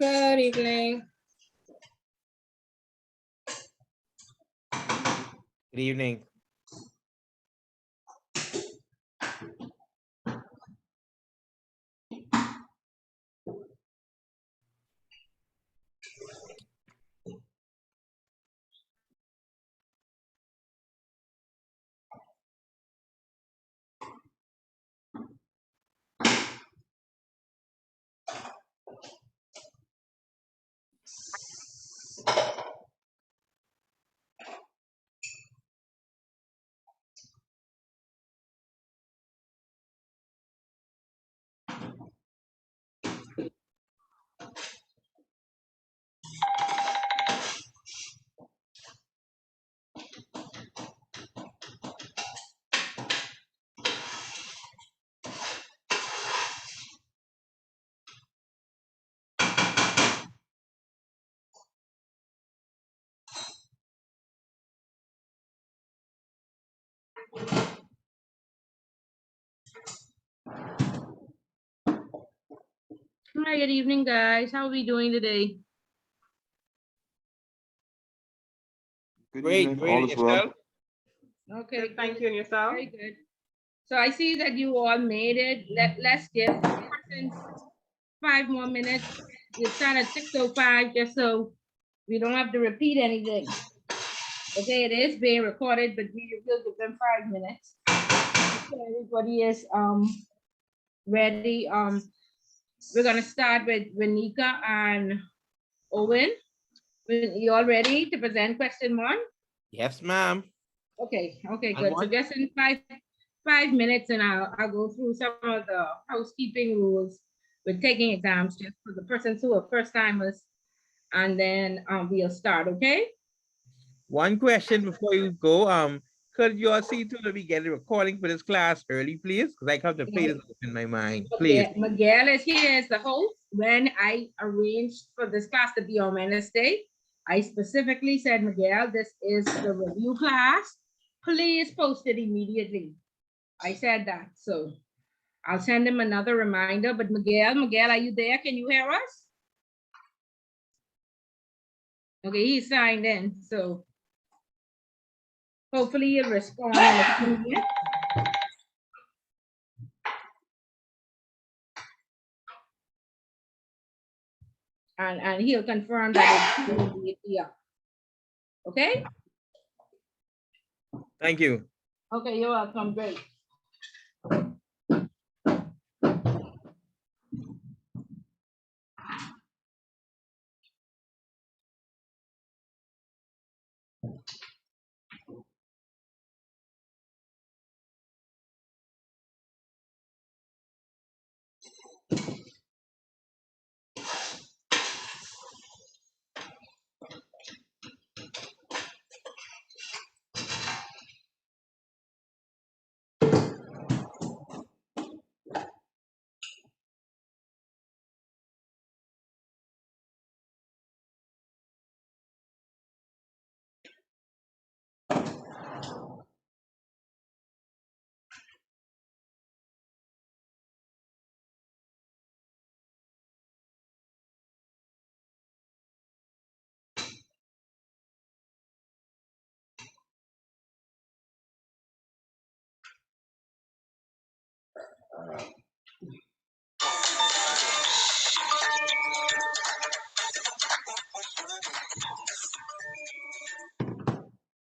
Good evening. Good evening. Hi, good evening, guys. How are we doing today? Great, great. And yourself? Okay, Good, thank you. And yourself? Very good. So I see that you all made it. Let's give persons 5 more minutes. We start at 6:05 just so we don't have to repeat anything. Okay, it is being recorded, but we will give them 5 minutes. So everybody is ready. We're gonna start with Renika and Owen. You all ready to present question 1? Yes, ma'am. Okay, And good. So what? just in five minutes, and I'll go through some of the housekeeping rules with taking exams just for the persons who are first timers, and then we'll start. Okay. One question before you go. Could you all see to that we get a recording for this class early, please? Because I come to play this in my mind, please. Miguel is here as the host. When I arranged for this class to be on Wednesday, I specifically said, Miguel, this is the review class. Please post it immediately. I said that, so I'll send him another reminder. But Miguel, are you there? Can you hear us? Okay, he signed in, so hopefully he'll respond in a few minutes. And he'll confirm that it's here. Okay? Thank you. Okay, you're welcome. Great.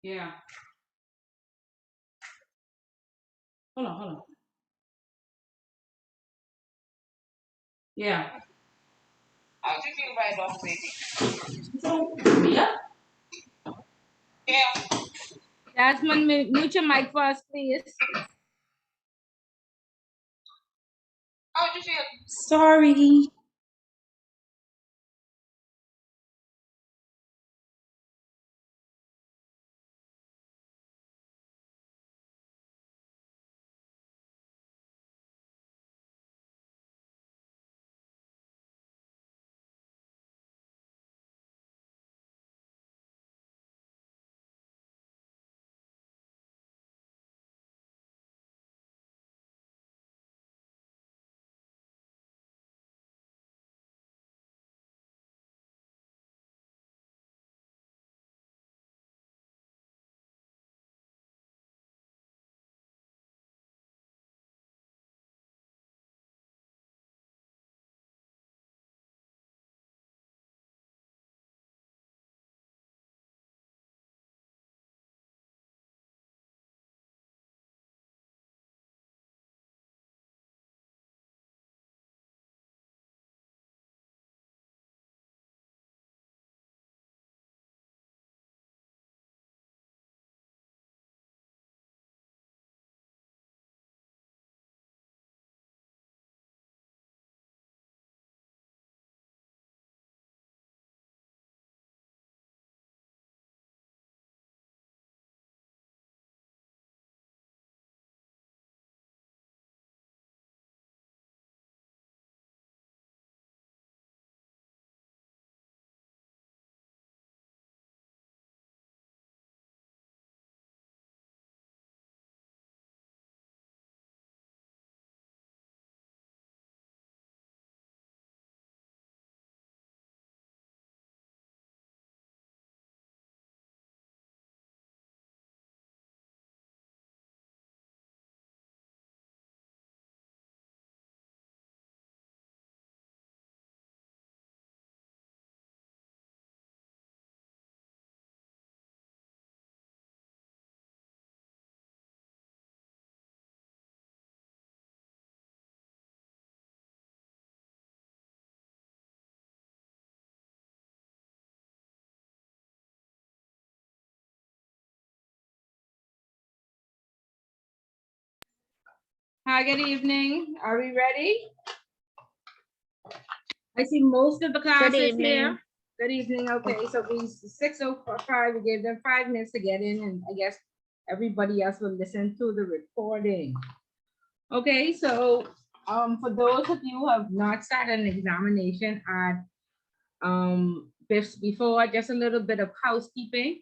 Yeah. Hold on. Yeah. I'll give you right off, baby. Yeah. Yeah. Jasmine, mute your mic first, please. How do you feel? Sorry. Hi, good evening. Are we ready? I see most of the classes here. Good evening. Okay, so these 6:05, we gave them 5 minutes to get in, and I guess everybody else will listen to the recording. Okay, so for those of you who have not sat an examination at before, just a little bit of housekeeping.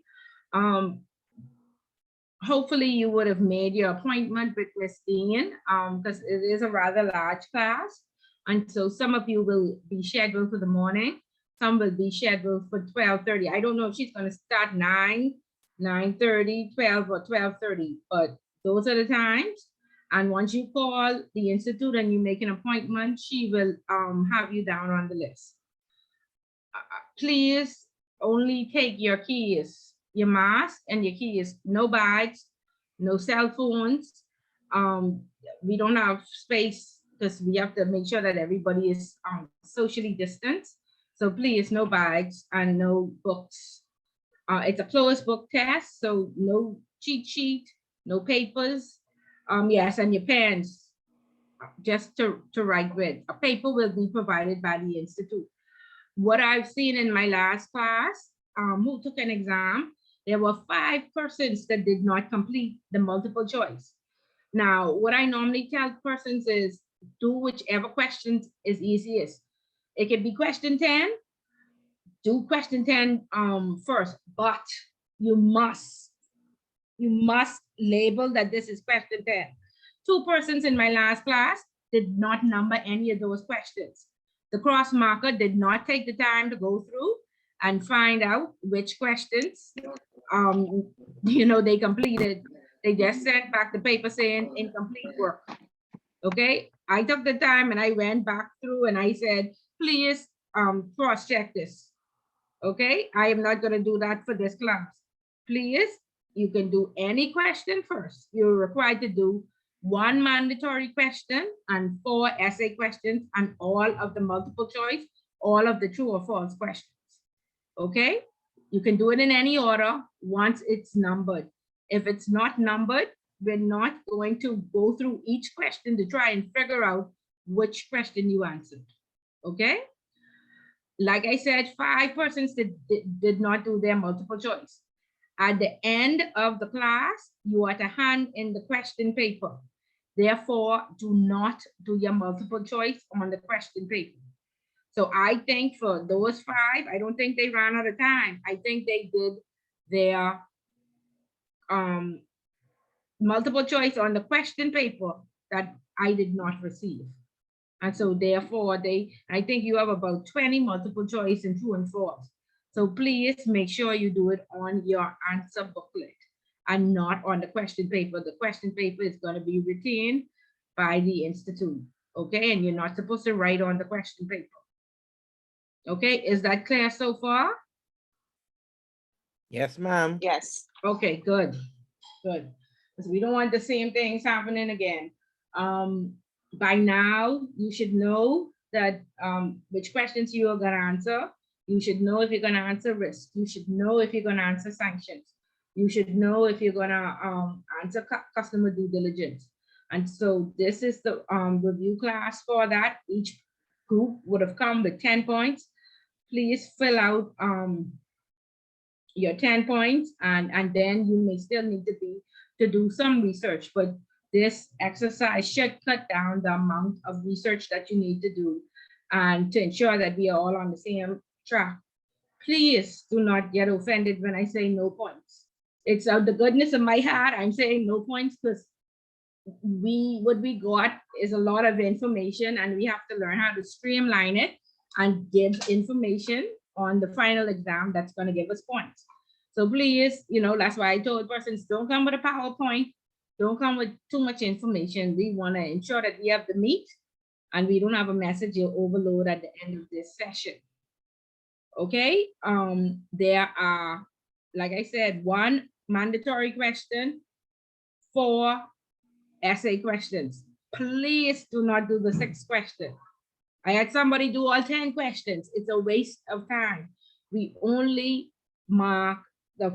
Hopefully you would have made your appointment with Christine because it is a rather large class. And so some of you will be scheduled for the morning. Some will be scheduled for 12:30. I don't know if she's going to start 9, 9:30, 12, or 12:30, but those are the times. And once you call the institute and you make an appointment, she will have you down on the list. Please only take your keys, your mask and your keys, no bags, no cell phones. We don't have space because we have to make sure that everybody is socially distanced. So please, no bags and no books. It's a closed book test, so no cheat sheet, no papers. Yes, and your pens, just to write with. A paper will be provided by the institute. What I've seen in my last class, who took an exam, there were 5 persons that did not complete the multiple choice. Now, what I normally tell persons is do whichever questions is easiest. It could be question 10, do question 10 first, but you must label that this is question 10. 2 persons in my last class did not number any of those questions. The cross marker did not take the time to go through and find out which questions they completed. They just sent back the paper saying incomplete work. Okay, I took the time and I went back through and I said, please cross-check this. Okay, I am not going to do that for this class. Please, you can do any question first. You're required to do 1 mandatory question and 4 essay questions and all of the multiple choice, all of the true or false questions. Okay, you can do it in any order once it's numbered. If it's not numbered, we're not going to go through each question to try and figure out which question you answered. Okay, like I said, 5 persons did not do their multiple choice. At the end of the class, you are to hand in the question paper. Therefore, do not do your multiple choice on the question paper. So I think for those 5, I don't think they ran out of time. I think they did their multiple choice on the question paper that I did not receive. And so therefore I think you have about 20 multiple choice and true and false. So please make sure you do it on your answer booklet and not on the question paper. The question paper is going to be retained by the institute. Okay, and you're not supposed to write on the question paper. Okay, is that clear so far? Yes, ma'am. Yes. Okay, good, good. Because we don't want the same things happening again. By now, you should know that which questions you are going to answer. You should know if you're going to answer risk. You should know if you're going to answer sanctions. You should know if you're going to answer customer due diligence. And so this is the review class for that. Each group would have come with 10 points. Please fill out your 10 points, and then you may still need to do some research, but this exercise should cut down the amount of research that you need to do and to ensure that we are all on the same track. Please do not get offended when I say no points. It's out the goodness of my heart, I'm saying no points because what we got is a lot of information and we have to learn how to streamline it and give information on the final exam that's going to give us points. So please, that's why I told persons, don't come with a PowerPoint, don't come with too much information. We want to ensure that we have the meat and we don't have a message overload at the end of this session. Okay, there are, like I said, 1 mandatory question, 4 essay questions. Please do not do the 6th question. I had somebody do all 10 questions. It's a waste of time. We only mark the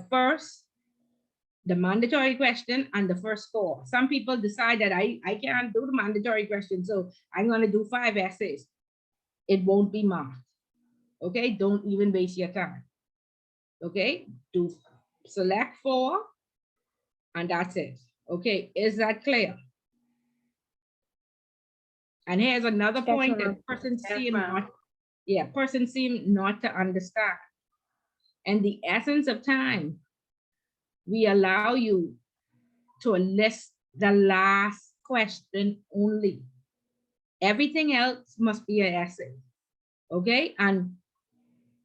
mandatory question and the first 4. Some people decide that I can't do the mandatory question, so I'm going to do 5 essays. It won't be marked. Okay, don't even waste your time. Okay, select 4 and that's it. Okay, is that clear? And here's another point that persons seem not to understand. And the essence of time, we allow you to list the last question only. Everything else must be an essay. Okay, and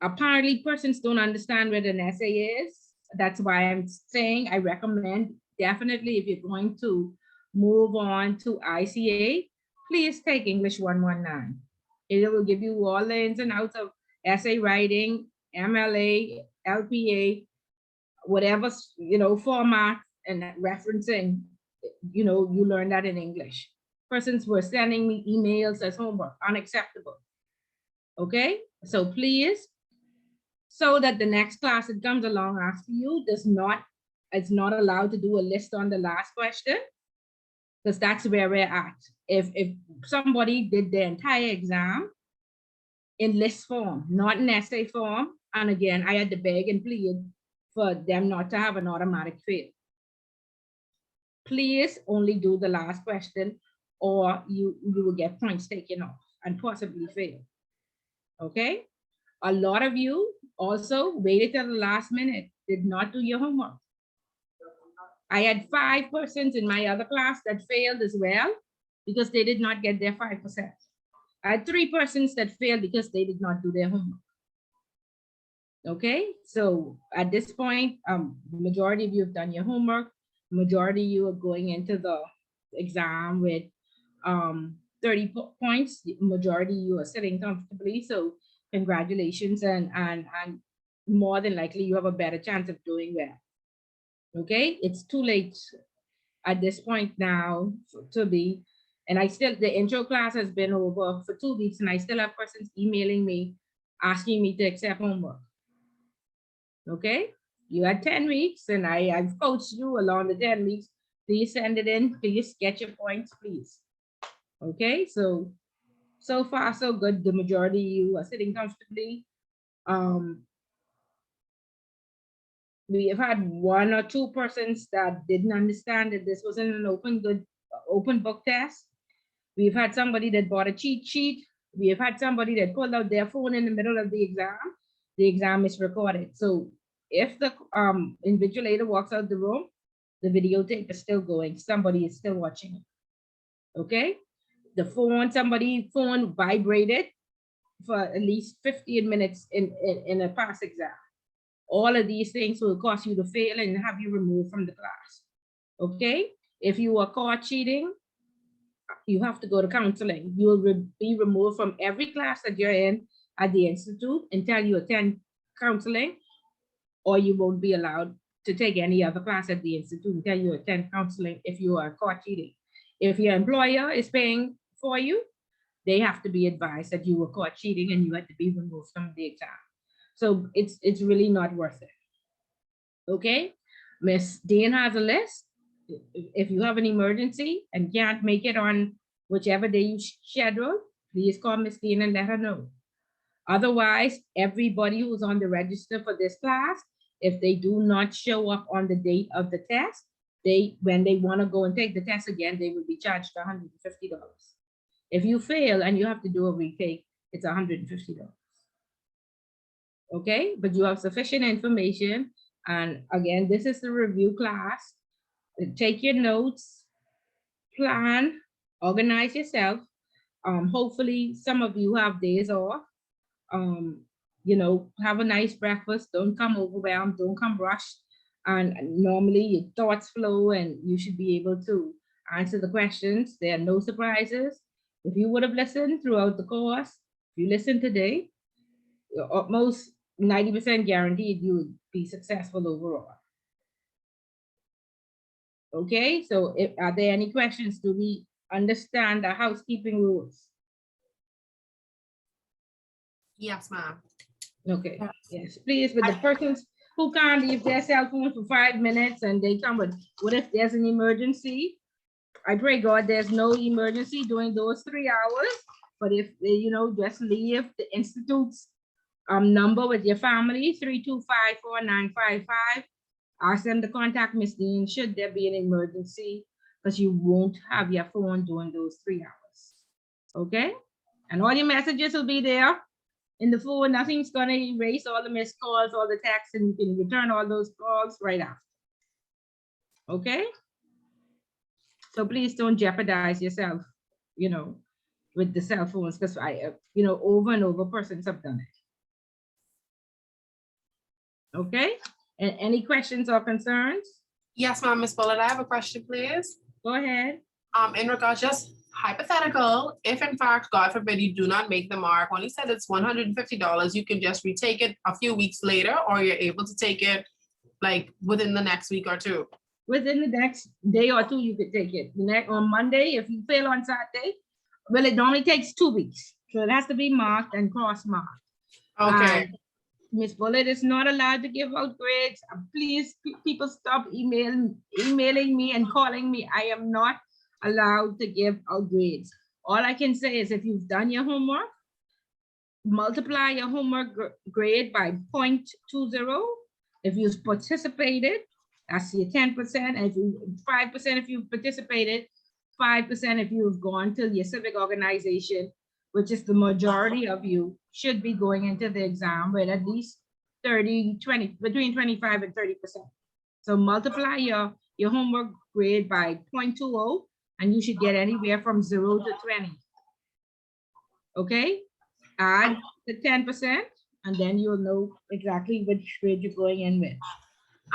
apparently persons don't understand what an essay is. That's why I'm saying I recommend definitely if you're going to move on to ICA, please take English 119. It will give you all the ins and outs of essay writing, MLA, LPA, whatever, format and referencing, you learn that in English. Persons were sending me emails as homework, unacceptable. Okay, so please, so that the next class that comes along after you is not allowed to do a list on the last question, because that's where we're at. If somebody did the entire exam in list form, not in essay form, and again, I had to beg and plead for them not to have an automatic fail. Please only do the last question or you will get points taken off and possibly fail. Okay? A lot of you also waited till the last minute, did not do your homework. I had 5 persons in my other class that failed as well because they did not get their 5%. I had 3 persons that failed because they did not do their homework. Okay, so at this point, the majority of you have done your homework. Majority of you are going into the exam with 30 points. The majority you are sitting comfortably. So congratulations, and more than likely you have a better chance of doing well. Okay, it's too late at this point now to be, and I still, the intro class has been over for 2 weeks and I still have persons emailing me asking me to accept homework. Okay, you had 10 weeks and I've coached you along the 10 weeks. Please send it in, please get your points, please. Okay, so far so good. The majority of you are sitting comfortably. We have had 1 or 2 persons that didn't understand that this wasn't an open book test. We've had somebody that bought a cheat sheet. We have had somebody that pulled out their phone in the middle of the exam. The exam is recorded. So if the invigilator walks out the room, the videotape is still going. Somebody is still watching it. Okay? The phone, somebody's phone vibrated for at least 15 minutes in a past exam. All of these things will cause you to fail and have you removed from the class. Okay? If you are caught cheating, you have to go to counseling. You will be removed from every class that you're in at the institute until you attend counseling, or you won't be allowed to take any other class at the institute until you attend counseling if you are caught cheating. If your employer is paying for you, they have to be advised that you were caught cheating and you had to be removed from the exam. So it's really not worth it. Okay, Miss Dean has a list. If you have an emergency and can't make it on whichever day you schedule, please call Miss Dean and let her know. Otherwise, everybody who's on the register for this class, if they do not show up on the date of the test, when they want to go and take the test again, they will be charged $150. If you fail and you have to do a retake, it's $150. Okay, but you have sufficient information. And again, this is the review class. Take your notes, plan, organize yourself. Hopefully some of you have days off. You know, have a nice breakfast. Don't come overwhelmed, don't come rushed. And normally your thoughts flow and you should be able to answer the questions. There are no surprises. If you would have listened throughout the course, if you listen today, most 90% guaranteed you would be successful overall. Okay, so are there any questions? Do we understand the housekeeping rules? Yes, ma'am. Okay, yes, please, with the persons who can't leave their cell phone for 5 minutes and they come with, what if there's an emergency? I pray God there's no emergency during those 3 hours, but if they, you know, just leave the institute's number with your family, 3254955. Ask them to contact Miss Dean should there be an emergency, because you won't have your phone during those 3 hours. Okay? And all your messages will be there in the phone. Nothing's going to erase all the missed calls, all the texts, and you can return all those calls right after. Okay? So please don't jeopardize yourself, you know, with the cell phones, because you know, over and over persons have done it. Okay? And any questions or concerns? Yes, ma'am, Ms. Bullitt, I have a question, please. Go ahead. In regards, just hypothetical, if in fact, God forbid, you do not make the mark, when he said it's $150, you can just retake it a few weeks later, or you're able to take it like within the next week or two. Within the next day or two, you could take it. On Monday, if you fail on Saturday, well, it normally takes 2 weeks. So it has to be marked and cross-marked. Okay. Ms. Bullitt is not allowed to give out grades. Please, people, stop emailing me and calling me. I am not allowed to give out grades. All I can say is if you've done your homework, multiply your homework grade by 0.20. If you've participated, that's your 10%. And if you 5% if you've participated, 5% if you've gone to your civic organization, which is the majority of you should be going into the exam with at least 30, 20, between 25 and 30%. So multiply your homework grade by 0.20 and you should get anywhere from 0 to 20. Okay, add the 10% and then you'll know exactly which grade you're going in with.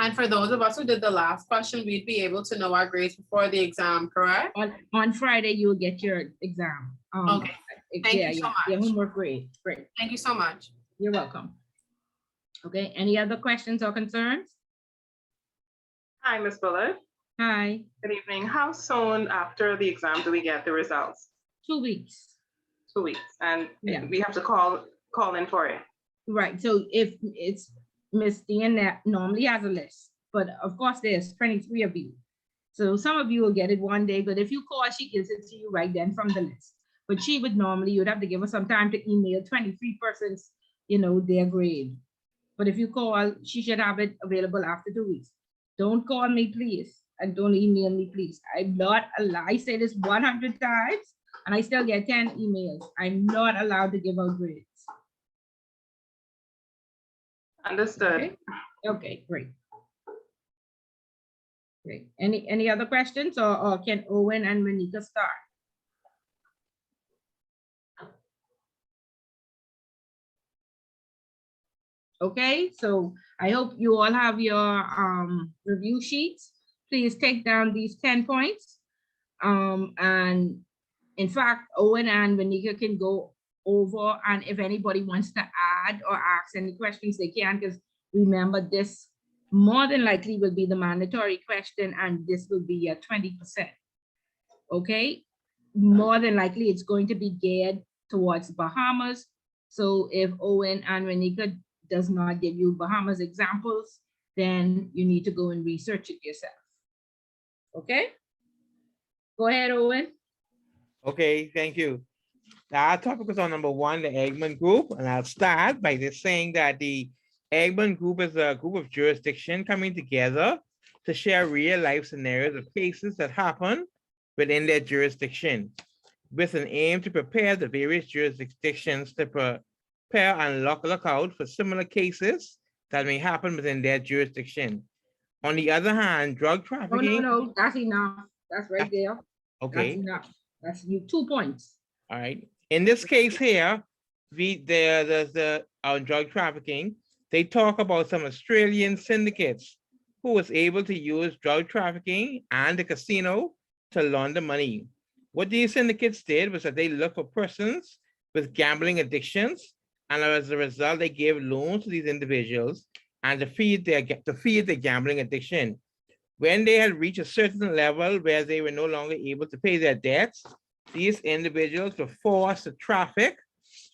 And for those of us who did the last question, we'd be able to know our grades before the exam, correct? On Friday, you will get your exam. Okay, thank you so Your much. homework grade. Great. Thank you so much. You're welcome. Okay, any other questions or concerns? Hi, Ms. Bullard. Hi, Good evening. How soon after the exam do we get the results? 2 weeks. 2 weeks, and Yeah. we have to call in for it. Right, so if it's Miss Dean that normally has a list, but of course there's 23 of you. So some of you will get it one day, but if you call, she gives it to you right then from the list. But she would normally, you'd have to give her some time to email 23 persons, their grade. But if you call, she should have it available after 2 weeks. Don't call me, please, and don't email me, please. I'm not allowed, I say this 100 times, and I still get 10 emails. I'm not allowed to give out grades. Understood. Okay, great. Great. Any other questions, or can Owen and Monica start? Okay, so I hope you all have your review sheets. Please take down these 10 points. And in fact, Owen and Monica can go over, and if anybody wants to add or ask any questions, they can, because remember, this more than likely will be the mandatory question, and this will be a 20%. Okay, more than likely it's going to be geared towards Bahamas. So if Owen and Monica does not give you Bahamas examples, then you need to go and research it yourself. Okay, go ahead, Owen. Okay, thank you. Our topic is on number 1, the Edmond Group, and I'll start by just saying that the Edmond Group is a group of jurisdictions coming together to share real-life scenarios of cases that happen within their jurisdiction, with an aim to prepare the various jurisdictions to prepare and look out for similar cases that may happen within their jurisdiction. On the other hand, drug trafficking. No, that's enough. That's right there. Okay. That's enough. That's you 2 points. All right. In this case here, on drug trafficking, they talk about some Australian syndicates who was able to use drug trafficking and the casino to launder money. What these syndicates did was that they looked for persons with gambling addictions, and as a result, they gave loans to these individuals and to feed their gambling addiction. When they had reached a certain level where they were no longer able to pay their debts, these individuals were forced to traffic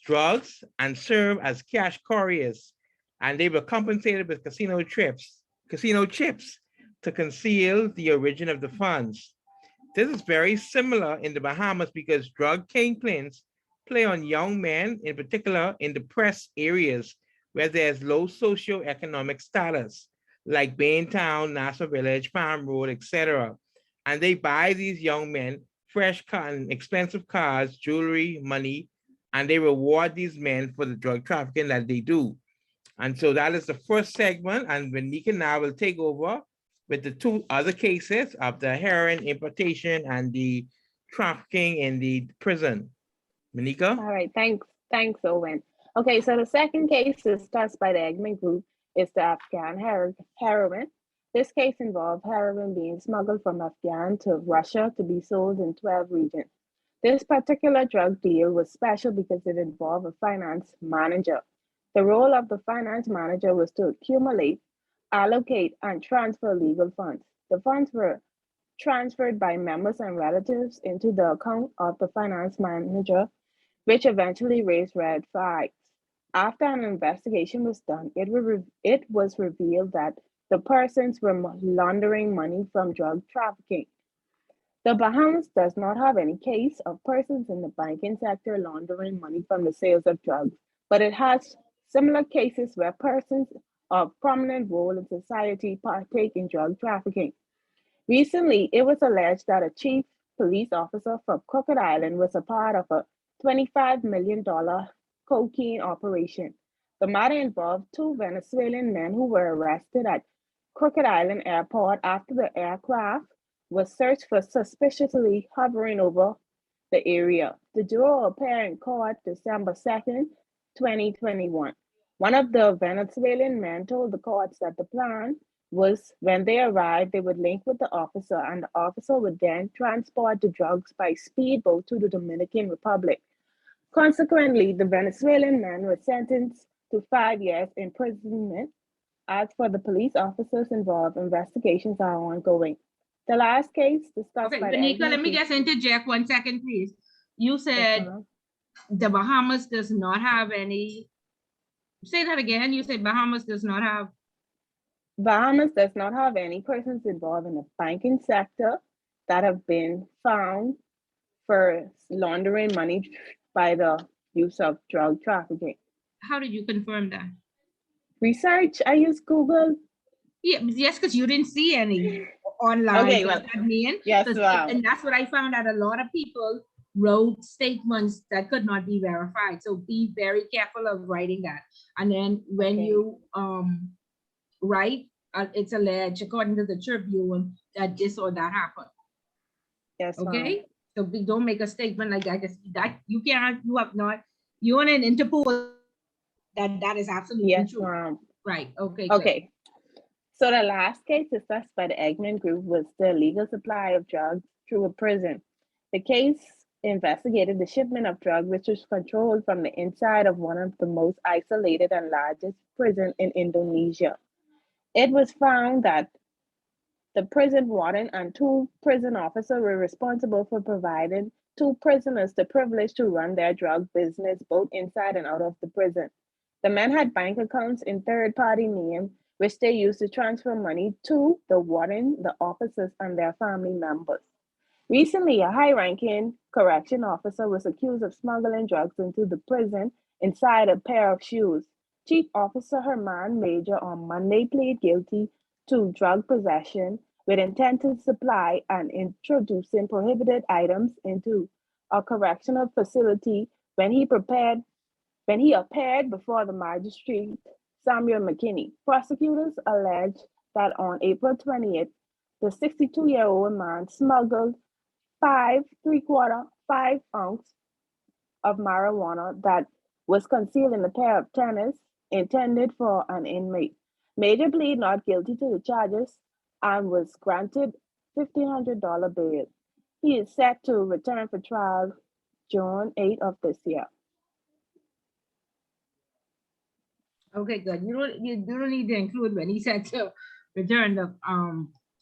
drugs and serve as cash couriers, and they were compensated with casino chips to conceal the origin of the funds. This is very similar in the Bahamas because drug kingpins play on young men, in particular in depressed areas where there's low socioeconomic status, like Baintown, Nassau Village, Farm Road, etc. And they buy these young men fresh cotton, expensive cars, jewelry, money, and they reward these men for the drug trafficking that they do. And so that is the first segment, and Monica now will take over with the 2 other cases of the heroin importation and the trafficking in the prison. Monica? All right, thanks, Owen. Okay, so the second case discussed by the Edmond Group is the Afghan heroin. This case involved heroin being smuggled from Afghanistan to Russia to be sold in 12 regions. This particular drug deal was special because it involved a finance manager. The role of the finance manager was to accumulate, allocate, and transfer legal funds. The funds were transferred by members and relatives into the account of the finance manager, which eventually raised red flags. After an investigation was done, it was revealed that the persons were laundering money from drug trafficking. The Bahamas does not have any case of persons in the banking sector laundering money from the sales of drugs, but it has similar cases where persons of prominent role in society partake in drug trafficking. Recently, it was alleged that a chief police officer from Crooked Island was a part of a $25 million cocaine operation. The matter involved 2 Venezuelan men who were arrested at Crooked Island Airport after the aircraft was searched for suspiciously hovering over the area. The duo appeared in court December 2nd, 2021. One of the Venezuelan men told the courts that the plan was when they arrived, they would link with the officer, and the officer would then transport the drugs by speedboat to the Dominican Republic. Consequently, the Venezuelan men were sentenced to 5 years imprisonment. As for the police officers involved, investigations are ongoing. The last case discussed Okay, by the Vanika, let me Edmond just interject 1 second, please. You said Group- the Bahamas does not have any. Say that again. You said Bahamas does not have. Bahamas does not have any persons involved in the banking sector that have been found for laundering money by the use of drug trafficking. How did you confirm that? Research, I use Google. Yeah, yes, because you didn't see any online. Okay, does well, that mean? yes, 'Cause- well. And that's what I found out. A lot of people wrote statements that could not be verified. So be very careful of writing that. And then when Okay. you write, it's alleged according to the Tribune that this or that happened. Yes, ma'am. Okay, so don't make a statement like that. That you can't. You have not. You're in an Interpol. That is absolutely Yes, true. ma'am. Right. Okay. good. Okay. So the last case discussed by the Edmond Group was the illegal supply of drugs through a prison. The case investigated the shipment of drugs, which was controlled from the inside of one of the most isolated and largest prison in Indonesia. It was found that the prison warden and 2 prison officers were responsible for providing 2 prisoners the privilege to run their drug business both inside and out of the prison. The men had bank accounts in third-party name, which they used to transfer money to the warden, the officers, and their family members. Recently, a high-ranking correction officer was accused of smuggling drugs into the prison inside a pair of shoes. Chief Officer Herman Major on Monday pleaded guilty to drug possession with intent to supply and introducing prohibited items into a correctional facility when he appeared before the magistrate Samuel McKinney. Prosecutors alleged that on April 20th, the 62-year-old man smuggled 5 ounce of marijuana that was concealed in a pair of tennis intended for an inmate. Major pleaded not guilty to the charges and was granted $1,500 bail. He is set to return for trial June 8 of this year. Okay, good. You don't need to include when he said to return the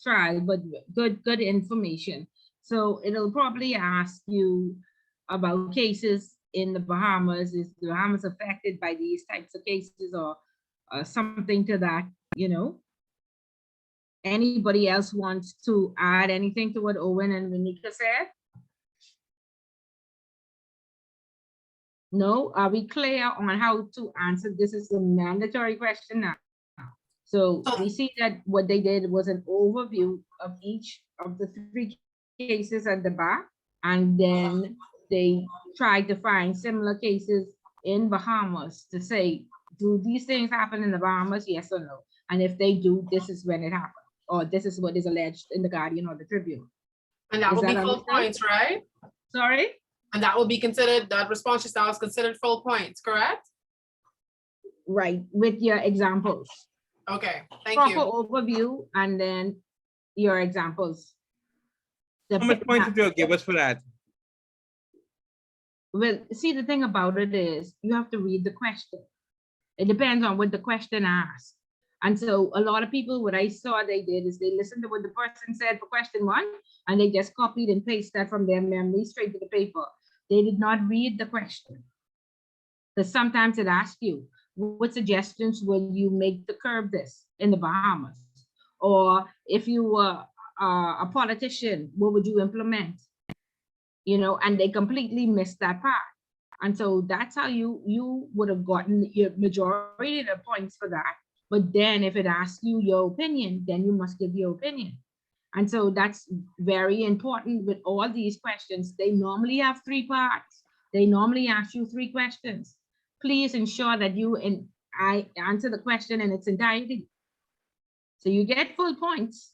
trial, but good information. So it'll probably ask you about cases in the Bahamas. Is the Bahamas affected by these types of cases or something to that, you know? Anybody else wants to add anything to what Owen and Vanika said? No, are we clear on how to answer? This is a mandatory question now. So we see that what they did was an overview of each of the 3 cases at the back, and then they tried to find similar cases in Bahamas to say, do these things happen in the Bahamas? Yes or no? And if they do, this is when it happened, or this is what is alleged in the Guardian or the Tribune. And that Is will be that full understood? points, right? Sorry? And that will be considered, that response just now is considered full points, correct? Right, with your examples. Okay, thank Proper you. overview and then your examples. How much points did you give us for that? Well, see, the thing about it is you have to read the question. It depends on what the question asks. And so a lot of people, what I saw they did is they listened to what the person said for question 1, and they just copied and pasted that from their memory straight to the paper. They did not read the question. Because sometimes it asks you, what suggestions will you make to curb this in the Bahamas? Or if you were a politician, what would you implement? You know, and they completely missed that part. And so that's how you would have gotten your majority of the points for that. But then if it asks you your opinion, then you must give your opinion. And so that's very important with all these questions. They normally have 3 parts. They normally ask you 3 questions. Please ensure that I answer the question in its entirety. So you get full points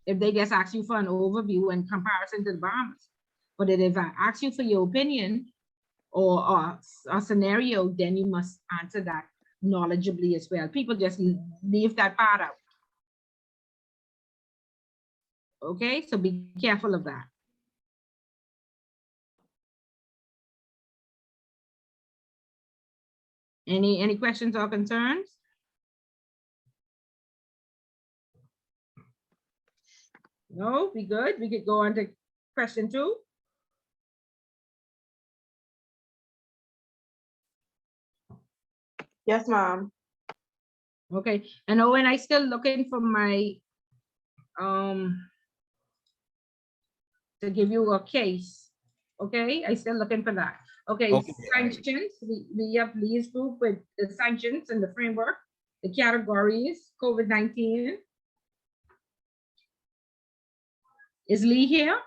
if they just ask you for an overview and comparison to the Bahamas. But if I ask you for your opinion or a scenario, then you must answer that knowledgeably as well. People just leave that part out. Okay, so be careful of that. Any questions or concerns? No, we good. We could go on to question 2. Yes, ma'am. Okay, and Owen, I still looking for my to give you a case. Okay, I still looking for that. Okay, Okay. sanctions. We have Lee's group with the sanctions and the framework, the categories, COVID-19. Is Lee here?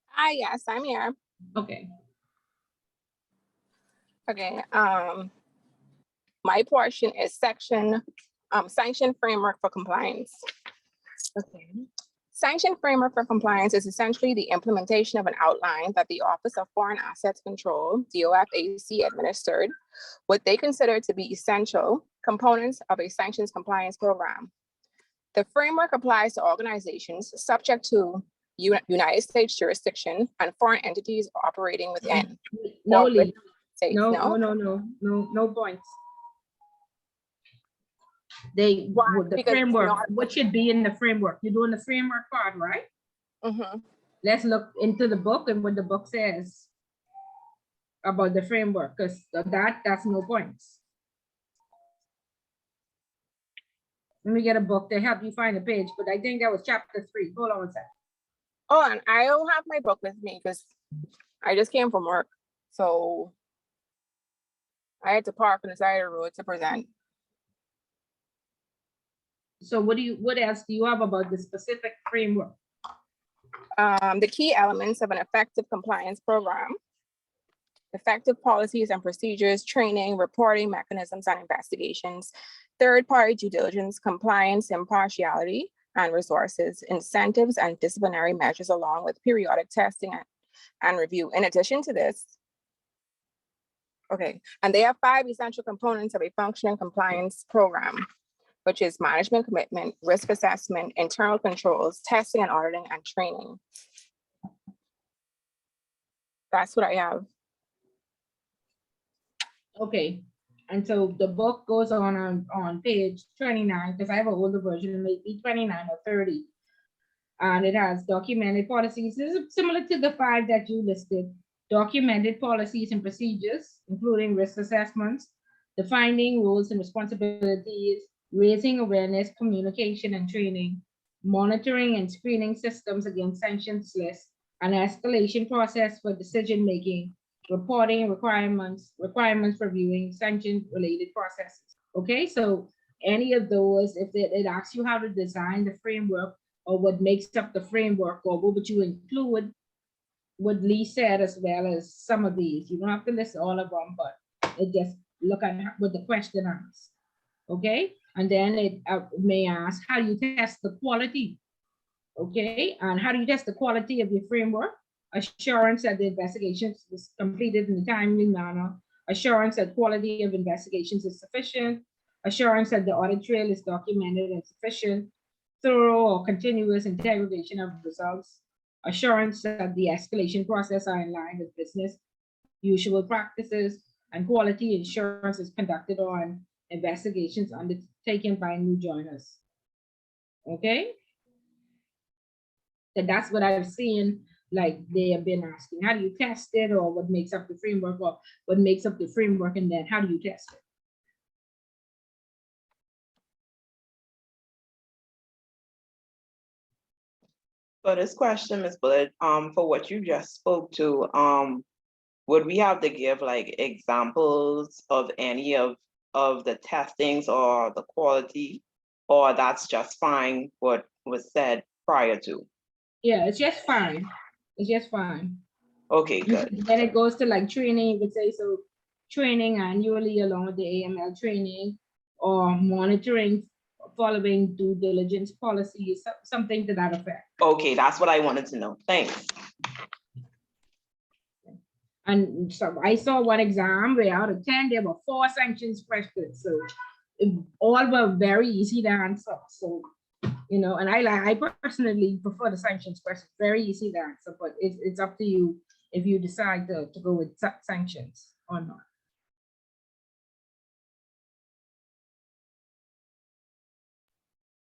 Hi, yes, I'm here. Okay. Okay. My portion is section sanction framework for compliance. Okay. Sanction framework for compliance is essentially the implementation of an outline that the Office of Foreign Assets Control, DOFAC, administered, what they consider to be essential components of a sanctions compliance program. The framework applies to organizations subject to United States jurisdiction and foreign entities operating within. No, or Lee. States, No points. They Why? the Because it's framework. not- What should be in the framework? You're doing the framework part, right? Mhm. Let's look into the book and what the book says about the framework, because that's no points. Let me get a book to help you find the page, but I think that was chapter 3. Hold on a second. Oh, and I don't have my book with me because I just came from work. So I had to park on the side of the road to present. So what else do you have about the specific framework? The key elements of an effective compliance program, effective policies and procedures, training, reporting mechanisms and investigations, third-party due diligence, compliance, impartiality, and resources, incentives and disciplinary measures, along with periodic testing and review. In addition to this, okay, and they have 5 essential components of a functioning compliance program, which is management commitment, risk assessment, internal controls, testing and auditing, and training. That's what I have. Okay, and so the book goes on page 29, because I have an older version, it may be 29 or 30. And it has documented policies. This is similar to the 5 that you listed. Documented policies and procedures, including risk assessments, defining roles and responsibilities, raising awareness, communication and training, monitoring and screening systems against sanctions lists, an escalation process for decision-making, reporting requirements reviewing sanction-related processes. Okay, so any of those, if it asks you how to design the framework or what makes up the framework, or what would you include, what Lee said, as well as some of these. You don't have to list all of them, but it just look at what the question asks. Okay, and then it may ask, how do you test the quality? Okay, and how do you test the quality of your framework? Assurance that the investigations is completed in a timely manner, assurance that quality of investigations is sufficient, assurance that the audit trail is documented and sufficient, thorough or continuous interrogation of results, assurance that the escalation process are in line with business usual practices, and quality assurance is conducted on investigations undertaken by new joiners. Okay? So that's what I've seen, like they have been asking, how do you test it, or what makes up the framework, or what makes up the framework, and then how do you test it? So this question, Ms. Bullitt, for what you just spoke to, would we have to give like examples of any of the testings or the quality, or that's just fine what was said prior to? Yeah, it's just fine. It's just fine. Okay, good. Then it goes to like training, you could say, so training annually along with the AML training, or monitoring following due diligence policies, something to that effect. Okay, that's what I wanted to know. Thanks. And so I saw one exam where out of 10, there were 4 sanctions questions. So all were very easy to answer. So You know, and I personally prefer the sanctions question. Very easy to answer, but it's up to you if you decide to go with sanctions or not.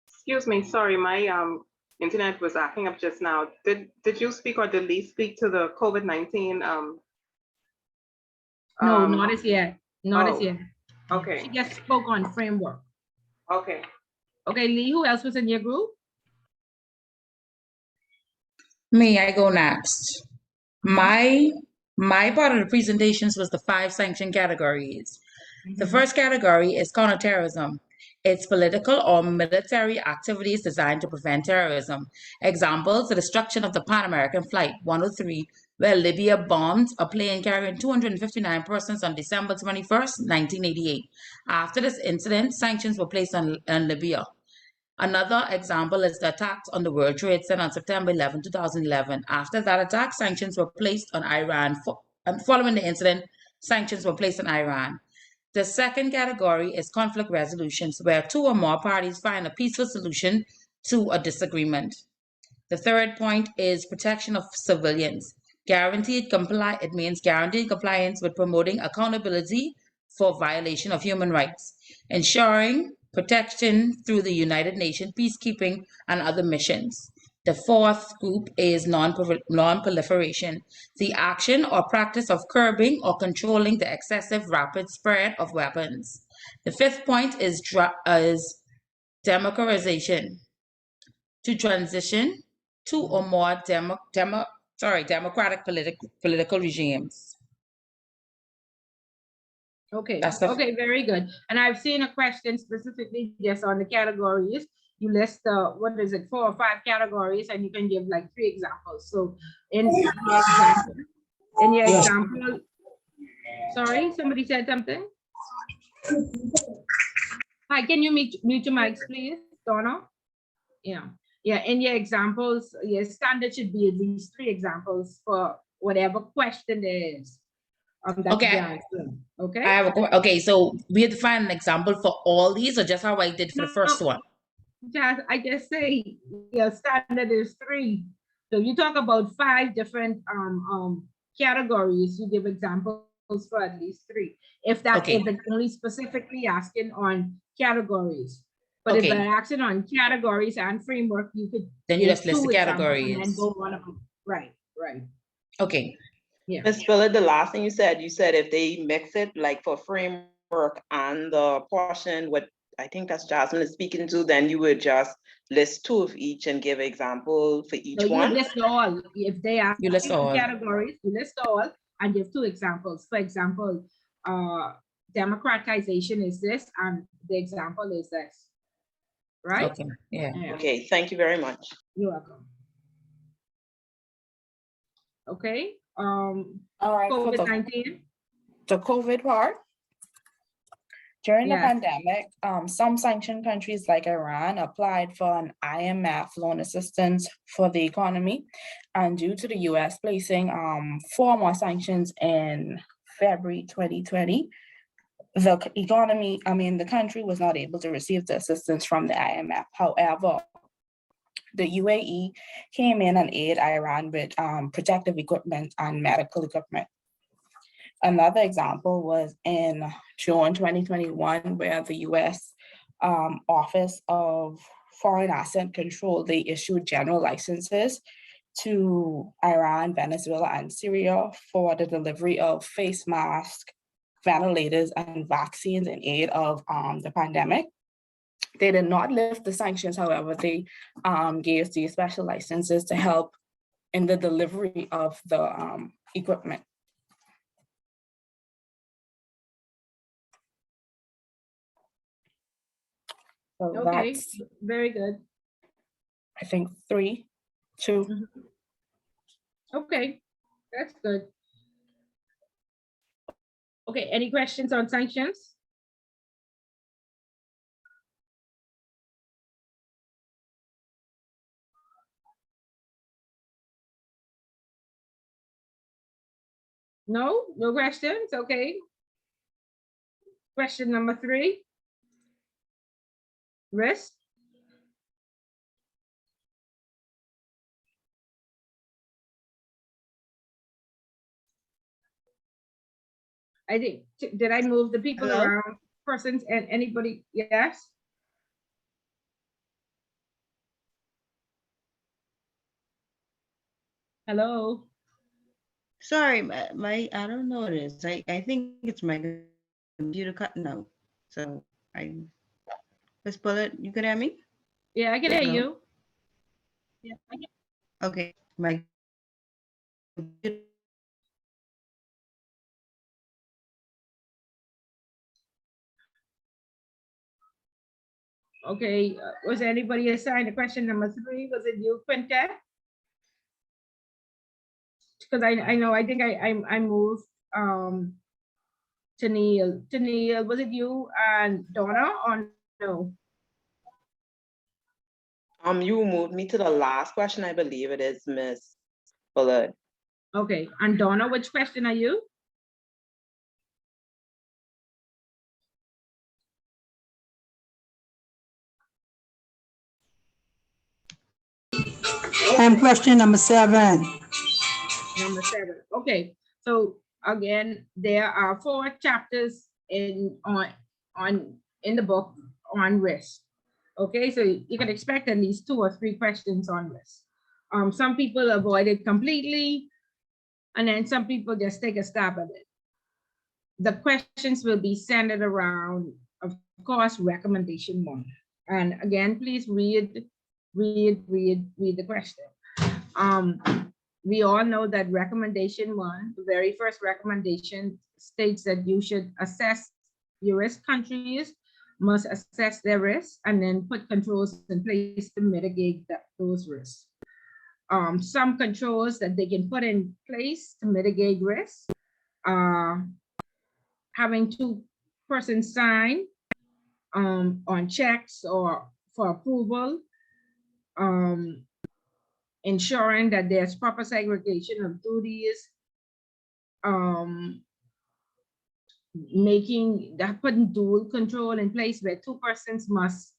Excuse me, sorry, my internet was acting up just now. Did you speak or did Lee speak to the COVID-19? No, not as yet. Not as oh, yet. Okay, She just spoke on framework. okay. Okay, Lee, who else was in your group? Me, I go next. My part of the presentations was the 5 sanction categories. The first category is counterterrorism. It's political or military activities designed to prevent terrorism. Examples: the destruction of the Pan American Flight 103, where Libya bombed a plane carrying 259 persons on December 21st, 1988. After this incident, sanctions were placed on Libya. Another example is the attacks on the World Trade Center on September 11, 2011. After that attack, sanctions were placed on Iran. And following the incident, sanctions were placed on Iran. The second category is conflict resolutions, where 2 or more parties find a peaceful solution to a disagreement. The third point is protection of civilians. It means guaranteed compliance with promoting accountability for violation of human rights, ensuring protection through the United Nations peacekeeping and other missions. The fourth group is non-proliferation, the action or practice of curbing or controlling the excessive rapid spread of weapons. The fifth point is democratization, to transition 2 or more democratic political regimes. Okay, That's the okay, very good. And I've seen a question specifically just on the categories. You list what is it, 4 or 5 categories, and you can give like 3 examples. So in your example, sorry, somebody said something. Hi, can you mute your mics, please, Donna? Yeah, in your examples, your standard should be at least 3 examples for whatever question there is. Okay. Okay. Okay, so we have to find an example for all these, or just how I did for the first one? I just say your standard is 3. So you talk about 5 different categories, you give examples for at least 3. If it's only specifically asking on categories. But if they're asking on categories and framework, you could then you just list the categories and then go on. Right. Okay. Yeah. Ms. Phillip, the last thing you said if they mix it like for framework and the portion what I think that's Jasmine is speaking to, then you would just list 2 of each and give example for each one. You list all. If they are you list all categories, you list all and give 2 examples. For example, democratization is this, and the example is this. Right? Okay. Yeah. Okay, thank you very much. You're welcome. Okay. All right. COVID-19. The COVID part. During the pandemic, some sanctioned countries like Iran applied for an IMF loan assistance for the economy. And due to the US placing 4 more sanctions in February 2020, the country was not able to receive the assistance from the IMF. However, the UAE came in and aided Iran with protective equipment and medical equipment. Another example was in June 2021, where the US Office of Foreign Asset Control, they issued general licenses to Iran, Venezuela, and Syria for the delivery of face masks, ventilators, and vaccines in aid of the pandemic. They did not lift the sanctions, however, they gave these special licenses to help in the delivery of the equipment. So okay, that's, very good. I think 3, 2. Okay, that's good. Okay, any questions on sanctions? No questions? Okay. Question number 3. Risk. I think, did I move the people Hello? around, persons and anybody? Yes? Hello? Sorry, I don't know what it is. I think it's my computer cutting out. So let's pull it. You can hear me? Yeah, I can hear Hello? you. Okay, my computer. Okay, was anybody assigned to question number 3? Was it you, Quintet? Because I know, I think I moved to Neil. To Neil, was it you and Donna or no? You moved me to the last question, I believe it is, Miss Bullard. Okay, and Donna, which question are you? I'm question number 7. Number 7. Okay, so again, there are 4 chapters in the book on risk. Okay, so you can expect at least 2 or 3 questions on risk. Some people avoid it completely, and then some people just take a stab at it. The questions will be centered around, of course, recommendation 1. And again, please read the question. We all know that recommendation 1, the very first recommendation, states that you should assess your risk. Countries must assess their risks and then put controls in place to mitigate those risks. Some controls that they can put in place to mitigate risks are having 2 persons sign on checks or for approval, ensuring that there's proper segregation of duties, putting dual control in place where 2 persons must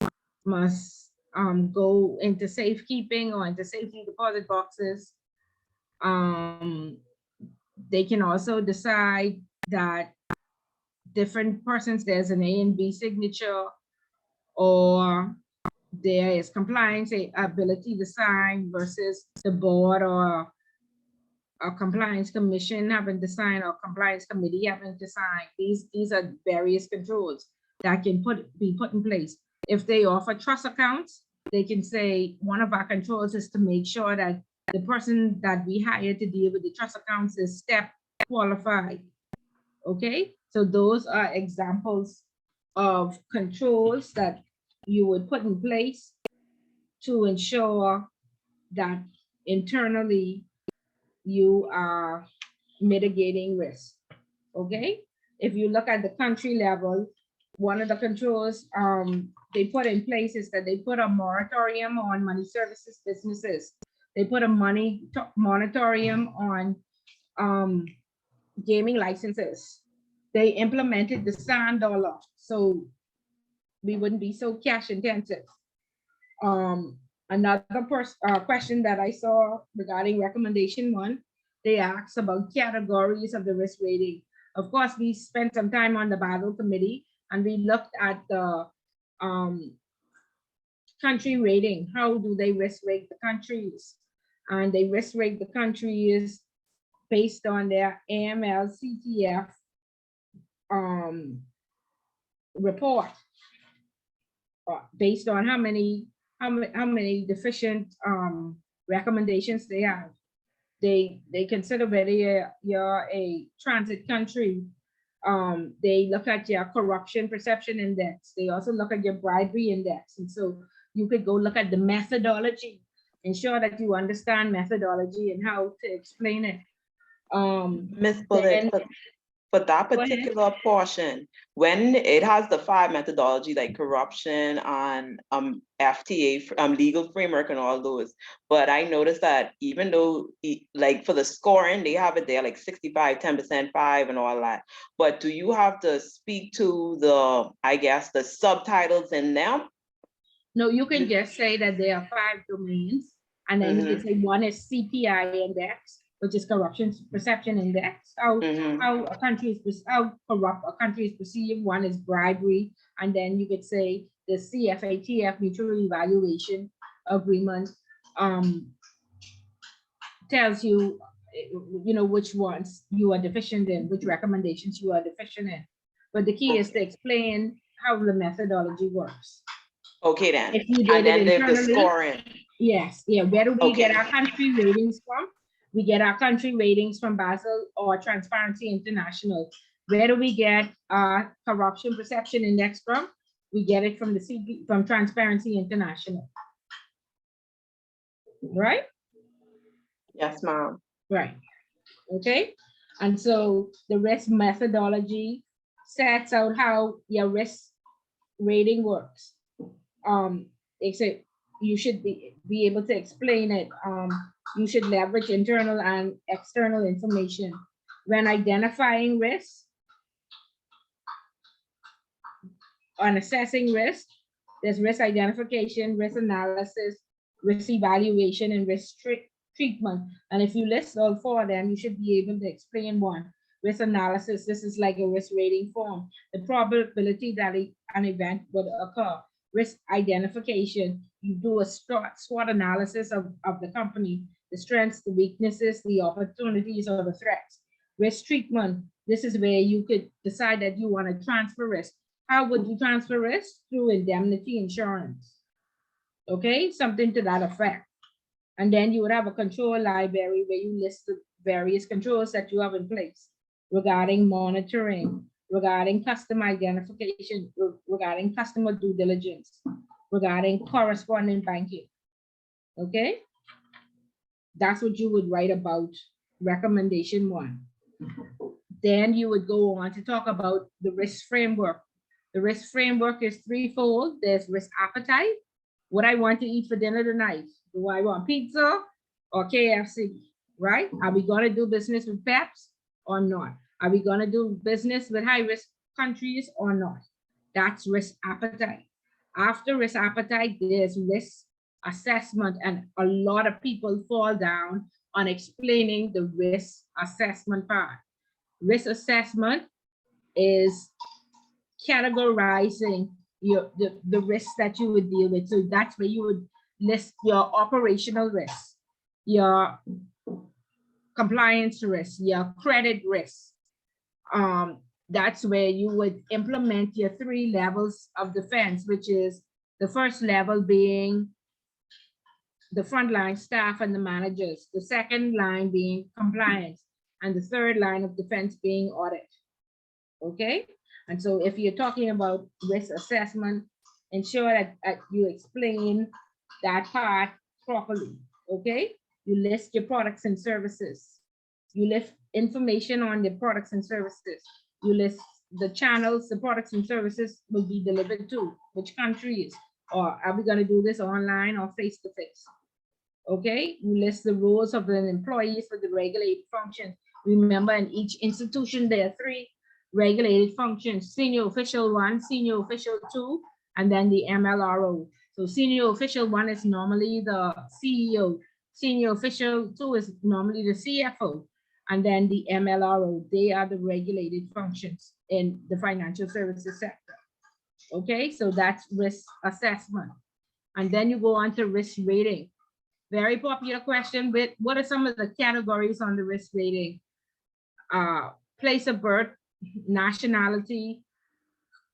go into safekeeping or into safety deposit boxes. They can also decide that different persons, there's an A and B signature, or there is compliance ability to sign versus the board or a compliance commission having to sign or compliance committee having to sign. These are various controls that can be put in place. If they offer trust accounts, they can say one of our controls is to make sure that the person that we hire to deal with the trust accounts is STEP qualified. Okay, so those are examples of controls that you would put in place to ensure that internally you are mitigating risk. Okay, if you look at the country level, one of the controls they put in place is that they put a moratorium on money services businesses. They put a moratorium on gaming licenses. They implemented the sand dollar, so we wouldn't be so cash intensive. Another question that I saw regarding recommendation 1, they asked about categories of the risk rating. Of course, we spent some time on the Basel Committee and we looked at the country rating. How do they risk rate the countries? And they risk rate the countries based on their AML CTF report, based on how many deficient recommendations they have. They consider whether you're a transit country. They look at your corruption perception index. They also look at your bribery index. And so you could go look at the methodology, ensure that you understand methodology and how to explain it. Miss Bullitt, for that particular portion, when it has the 5 methodology like corruption and FTA, legal framework and all those, but I noticed that even though like for the scoring, they have it there like 65, 10%, 5 and all that, but do you have to speak to the, I guess, the subtitles in them? No, you can just say that there are 5 domains, and then you can say one is CPI index, which is corruption perception index, how a country is, how corrupt a country is perceived. One is bribery, and then you could say the CFATF mutual evaluation agreement tells you, you know, which ones you are deficient in, which recommendations you are deficient in. But the key is to explain how the methodology works. Okay then. If you did And then it the internally, scoring. yes, yeah. Where do we get Okay. our country ratings from? We get our country ratings from Basel or Transparency International. Where do we get our corruption perception index from? We get it from the CP, from Transparency International. Right? Yes, ma'am. Right. Okay. And so the risk methodology sets out how your risk rating works. Except you should be able to explain it. You should leverage internal and external information when identifying risk, on assessing risk. There's risk identification, risk analysis, risk evaluation, and risk treatment. And if you list all four of them, you should be able to explain one. Risk analysis, this is like a risk rating form, the probability that an event would occur. Risk identification, you do a SWOT analysis of the company, the strengths, the weaknesses, the opportunities, or the threats. Risk treatment, this is where you could decide that you want to transfer risk. How would you transfer risk? Through indemnity insurance. Okay, something to that effect. And then you would have a control library where you list the various controls that you have in place regarding monitoring, regarding customer identification, regarding customer due diligence, regarding correspondent banking. Okay, that's what you would write about recommendation 1. Then you would go on to talk about the risk framework. The risk framework is threefold. There's risk appetite. What I want to eat for dinner tonight. Do I want pizza or KFC, right? Are we going to do business with PEPs or not? Are we going to do business with high-risk countries or not? That's risk appetite. After risk appetite, there's risk assessment, and a lot of people fall down on explaining the risk assessment part. Risk assessment is categorizing the risks that you would deal with. So that's where you would list your operational risks, your compliance risk, your credit risk. That's where you would implement your 3 levels of defense, which is the first level being the frontline staff and the managers, the second line being compliance, and the third line of defense being audit. Okay, and so if you're talking about risk assessment, ensure that you explain that part properly. Okay, you list your products and services. You list information on the products and services. You list the channels the products and services will be delivered to, which countries, or are we going to do this online or face-to-face? Okay, you list the roles of the employees for the regulated functions. Remember, in each institution, there are 3 regulated functions: senior official 1, senior official 2, and then the MLRO. So senior official 1 is normally the CEO. Senior official 2 is normally the CFO. And then the MLRO, they are the regulated functions in the financial services sector. Okay, so that's risk assessment. And then you go on to risk rating. Very popular question, but what are some of the categories on the risk rating? Place of birth, nationality,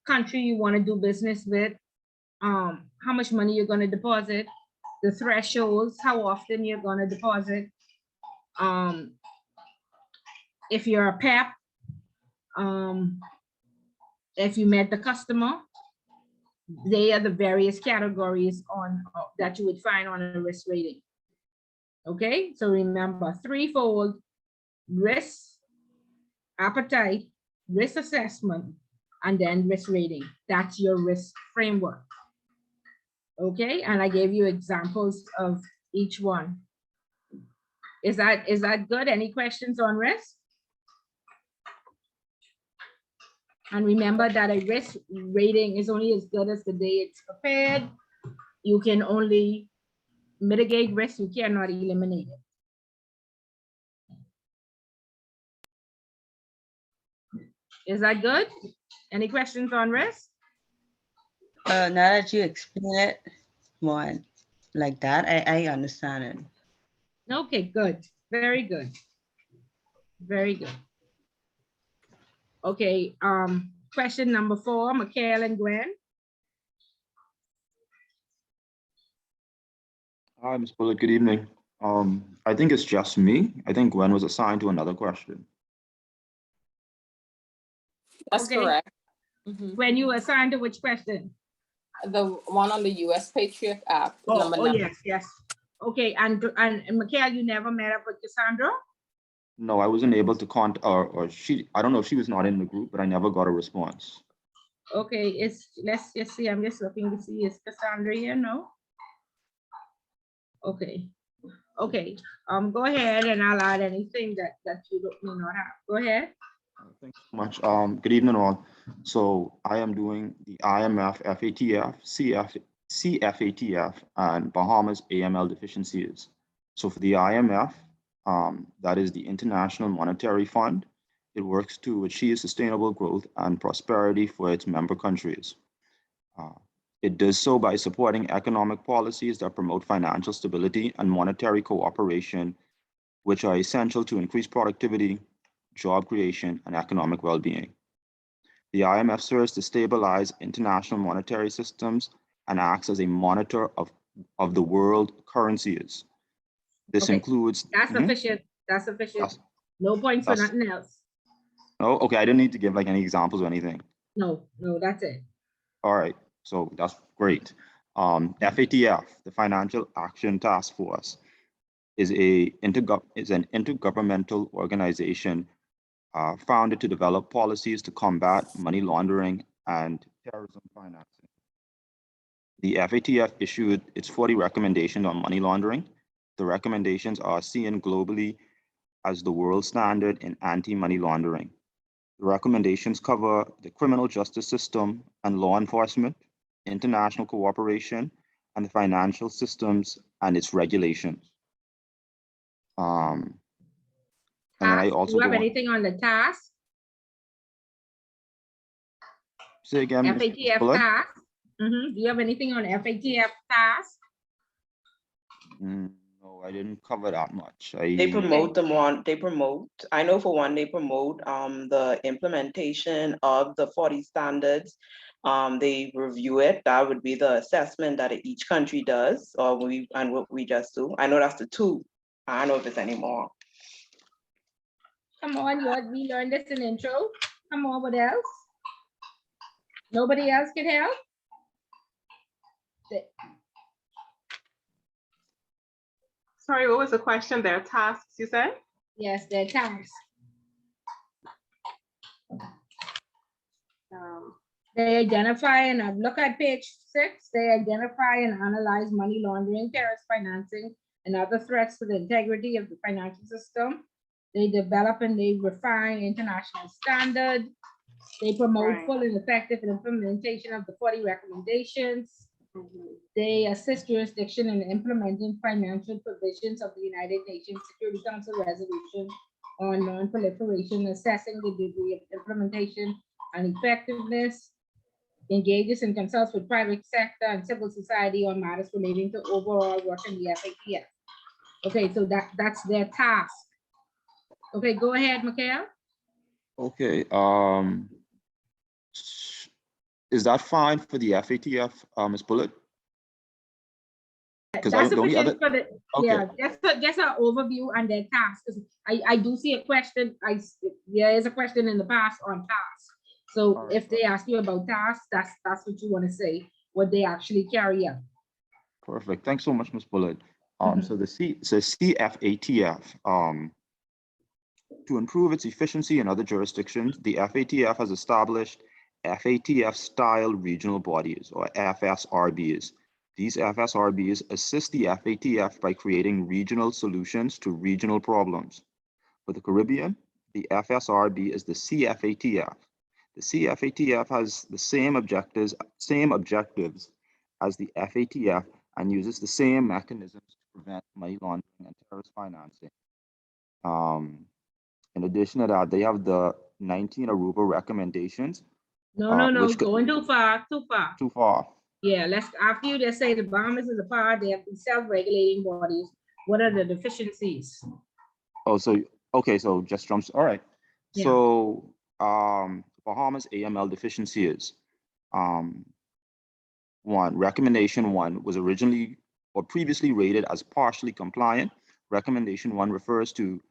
country you want to do business with, how much money you're going to deposit, the thresholds, how often you're going to deposit, if you're a PEP, if you met the customer. They are the various categories on that you would find on a risk rating. Okay, so remember, threefold: risk appetite, risk assessment, and then risk rating. That's your risk framework. Okay, and I gave you examples of each one. Is that good? Any questions on risk? And remember that a risk rating is only as good as the day it's prepared. You can only mitigate risk, you cannot eliminate it. Is that good? Any questions on risk? Now that you explain it more like that, I understand it. Okay, good. Very good. Very good. Okay, question number 4, Mikhail and Gwen. Hi, Ms. Bullock, good evening. I think it's just me. I think Gwen was assigned to another question. That's Okay. correct. When you assigned to which question? The one on the US Patriarch Act. number Oh, 9. yes. Okay, and Mikhail, you never met up with Cassandra? No, I wasn't able to or she, I don't know if she was not in the group, but I never got a response. Okay, let's just see. I'm just looking to see, is Cassandra here? No? Okay. Okay, go ahead and I'll add anything that you may not have. Go ahead. Thanks so much. Good evening all. So I am doing the IMF FATF, CFATF, and Bahamas AML deficiencies. So for the IMF, that is the International Monetary Fund. It works to achieve sustainable growth and prosperity for its member countries. It does so by supporting economic policies that promote financial stability and monetary cooperation, which are essential to increase productivity, job creation, and economic well-being. The IMF serves to stabilize international monetary systems and acts as a monitor of the world currencies. This includes— That's sufficient. That's sufficient. No points for nothing else. Oh, okay. I didn't need to give like any examples or anything. No, that's it. All right. So that's great. FATF, the Financial Action Task Force, is an intergovernmental organization founded to develop policies to combat money laundering and terrorism financing. The FATF issued its 40 recommendations on money laundering. The recommendations are seen globally as the world standard in anti-money laundering. The recommendations cover the criminal justice system and law enforcement, international cooperation, and the financial systems and its regulations. And then I also— Do you have anything on the task? Say again, FATF task? Do you have anything on FATF task? No, I didn't cover that much. They promote I know for one, they promote the implementation of the 40 standards. They review it. That would be the assessment that each country does, or what we just do. I know that's the 2. I don't know if it's any more. Come on, we learned this in intro. Come on, what else? Nobody else can help? Sorry, what was the question? Their tasks, you said? Yes, their tasks. They identify and look at page 6. They identify and analyze money laundering, terrorist financing, and other threats to the integrity of the financial system. They develop and they refine international standards. They promote full and effective implementation of the 40 recommendations. They assist jurisdiction in implementing financial provisions of the United Nations Security Council resolution on non-proliferation, assessing the degree of implementation and effectiveness, engages and consults with private sector and civil society on matters relating to overall work in the FATF. Okay, so that's their task. Okay, go ahead, Mikhail. Okay. Is that fine for the FATF, Ms. Bullock? That's sufficient for the, yeah, just an overview and their tasks. I do see a question. There is a question in the past on tasks. So if they ask you about tasks, that's what you want to say, what they actually carry out. Perfect. Thanks so much, Ms. Bullock. So the CFATF, to improve its efficiency in other jurisdictions, the FATF has established FATF-style regional bodies, or FSRBs. These FSRBs assist the FATF by creating regional solutions to regional problems. For the Caribbean, the FSRB is the CFATF. The CFATF has the same objectives as the FATF and uses the same mechanisms to prevent money laundering and terrorist financing. In addition to that, they have the 19 Aruba recommendations. No, which could- going too far, too far. Too far. Yeah, let's, after you just say the Bahamas is a power, they have to be self-regulating bodies. What are the deficiencies? Oh, so, okay, so just jumps, all right. Yeah. So, Bahamas AML deficiency is, recommendation one was originally or previously rated as partially compliant. Recommendation one refers to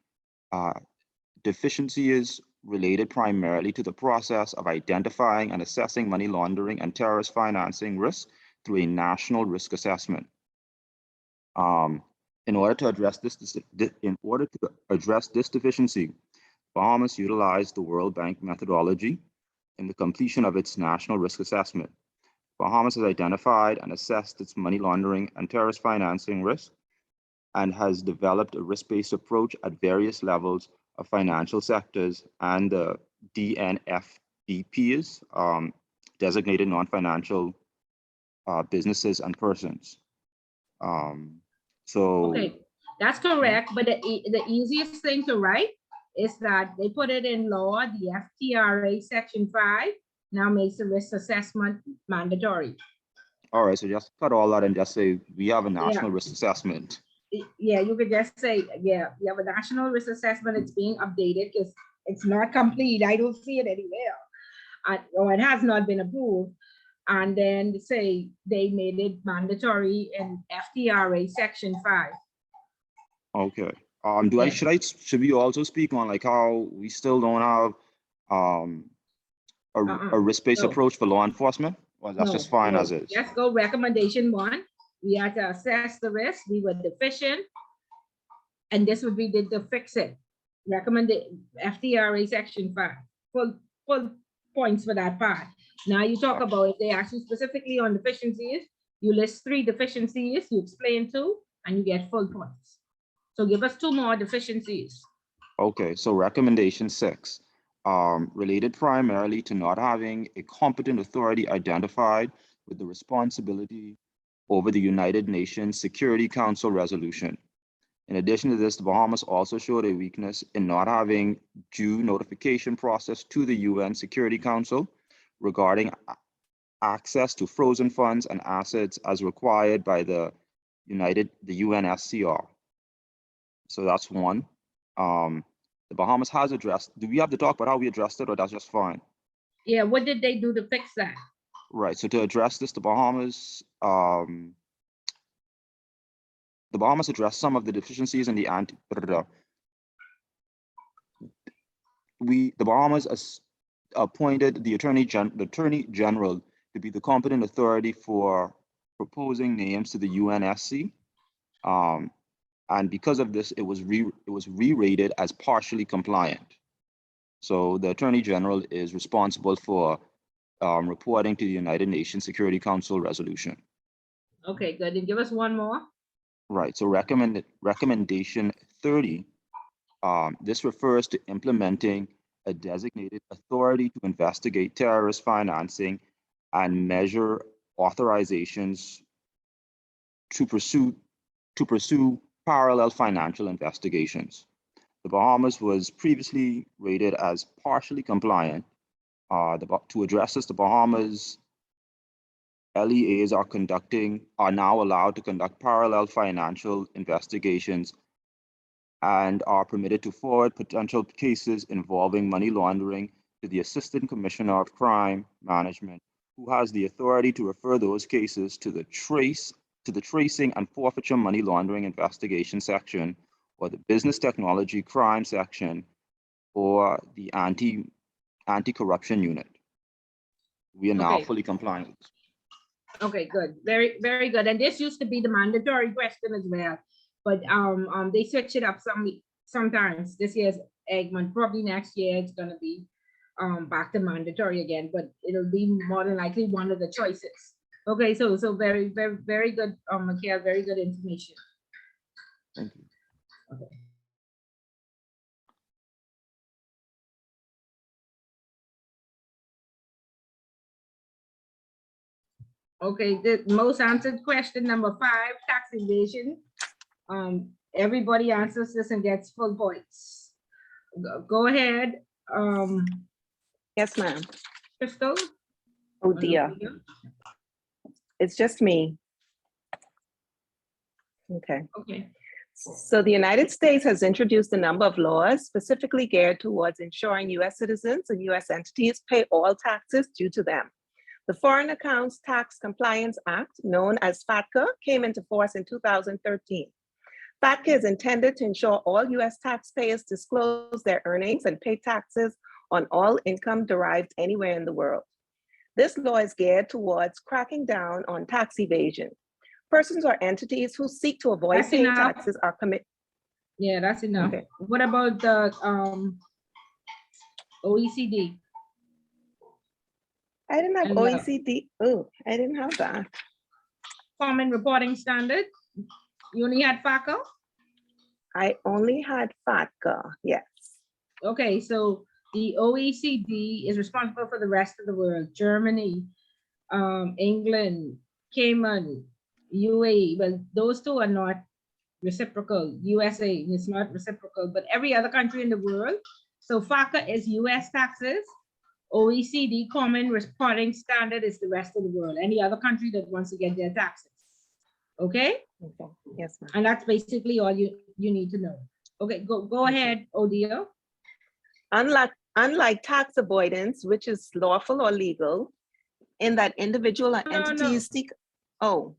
deficiencies related primarily to the process of identifying and assessing money laundering and terrorist financing risks through a national risk assessment. In order to address this deficiency, Bahamas utilized the World Bank methodology in the completion of its national risk assessment. Bahamas has identified and assessed its money laundering and terrorist financing risk and has developed a risk-based approach at various levels of financial sectors and the DNFBPs, designated non-financial businesses and persons. Okay, that's correct, but the easiest thing to write is that they put it in law, the FTRA Section 5 now makes the risk assessment mandatory. All right, so just cut all that and just say we have a national risk assessment. Yeah, you could just say, yeah, we have a national risk assessment. It's being updated because it's not complete. I don't see it anywhere. Or it has not been approved. And then say they made it mandatory in FTRA Section 5. Okay. Should we also speak on like how we still don't have a risk-based approach for law enforcement? Well, that's just fine as is. Let's go recommendation one. We had to assess the risk. We were deficient. And this would be to fix it. Recommended FTRA Section 5. Full points for that part. Now you talk about if they ask you specifically on deficiencies, you list 3 deficiencies, you explain 2, and you get full points. So give us 2 more deficiencies. Okay, so recommendation 6, related primarily to not having a competent authority identified with the responsibility over the United Nations Security Council resolution. In addition to this, the Bahamas also showed a weakness in not having due notification process to the UN Security Council regarding access to frozen funds and assets as required by the UNSCR. So that's one. The Bahamas has addressed, do we have to talk about how we addressed it or that's just fine? Yeah, what did they do to fix that? Right, so to address this, the Bahamas addressed some of the deficiencies in the the Bahamas appointed the Attorney General to be the competent authority for proposing names to the UNSC. And because of this, it was re-rated as partially compliant. So the Attorney General is responsible for reporting to the United Nations Security Council resolution. Okay, good. And give us one more. Right, so recommendation 30, this refers to implementing a designated authority to investigate terrorist financing and measure authorizations to pursue parallel financial investigations. The Bahamas was previously rated as partially compliant. To address this, the Bahamas LEAs are now allowed to conduct parallel financial investigations and are permitted to forward potential cases involving money laundering to the Assistant Commissioner of Crime Management, who has the authority to refer those cases to the Tracing and Forfeiture Money Laundering Investigation Section, or the Business Technology Crime Section, or the Anti-Corruption Unit. We are now fully compliant. Okay, good. Very, very good. And this used to be the mandatory question as well, but they switch it up sometimes. This year's Egmont, probably next year it's gonna be back to mandatory again, but it'll be more than likely one of the choices. Okay, so very, very, very good, Mikhail, very good information. Thank you. Okay. Okay, the most answered question number 5, tax evasion. Everybody answers this and gets full points. Go ahead, Yes, ma'am. Crystal? Oh dear, it's just me. Okay. Okay. So the United States has introduced a number of laws specifically geared towards ensuring US citizens and US entities pay all taxes due to them. The Foreign Accounts Tax Compliance Act, known as FATCA, came into force in 2013. FATCA is intended to ensure all US taxpayers disclose their earnings and pay taxes on all income derived anywhere in the world. This law is geared towards cracking down on tax evasion. Persons or entities who seek to avoid That's paying enough. taxes are committed. Yeah, that's enough. Okay. What about the OECD? I didn't have And, OECD. Oh, I didn't have that. Common reporting standard? You only had FATCA? I only had FATCA, yes. Okay, so the OECD is responsible for the rest of the world. Germany, England, Cayman, UAE, but those two are not reciprocal. USA is not reciprocal, but every other country in the world. So FATCA is US taxes. OECD Common Reporting Standard is the rest of the world. Any other country that wants to get their taxes. Okay? Okay. Yes, ma'am. And that's basically all you need to know. Okay, go ahead, Odio. Unlike tax avoidance, which is lawful or legal, in that individual or entities seek. Oh,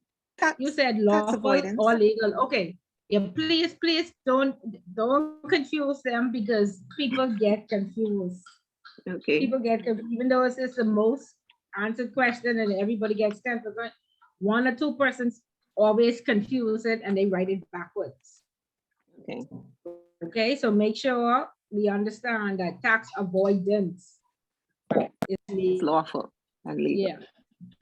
you said lawful or legal. Okay. Yeah, please don't confuse them because people get confused. Okay. People get confused, even though it's the most answered question and everybody gets 10%. One or two persons always confuse it and they write it backwards. Okay. Okay, so make sure we understand that tax avoidance is lawful and legal. Yeah.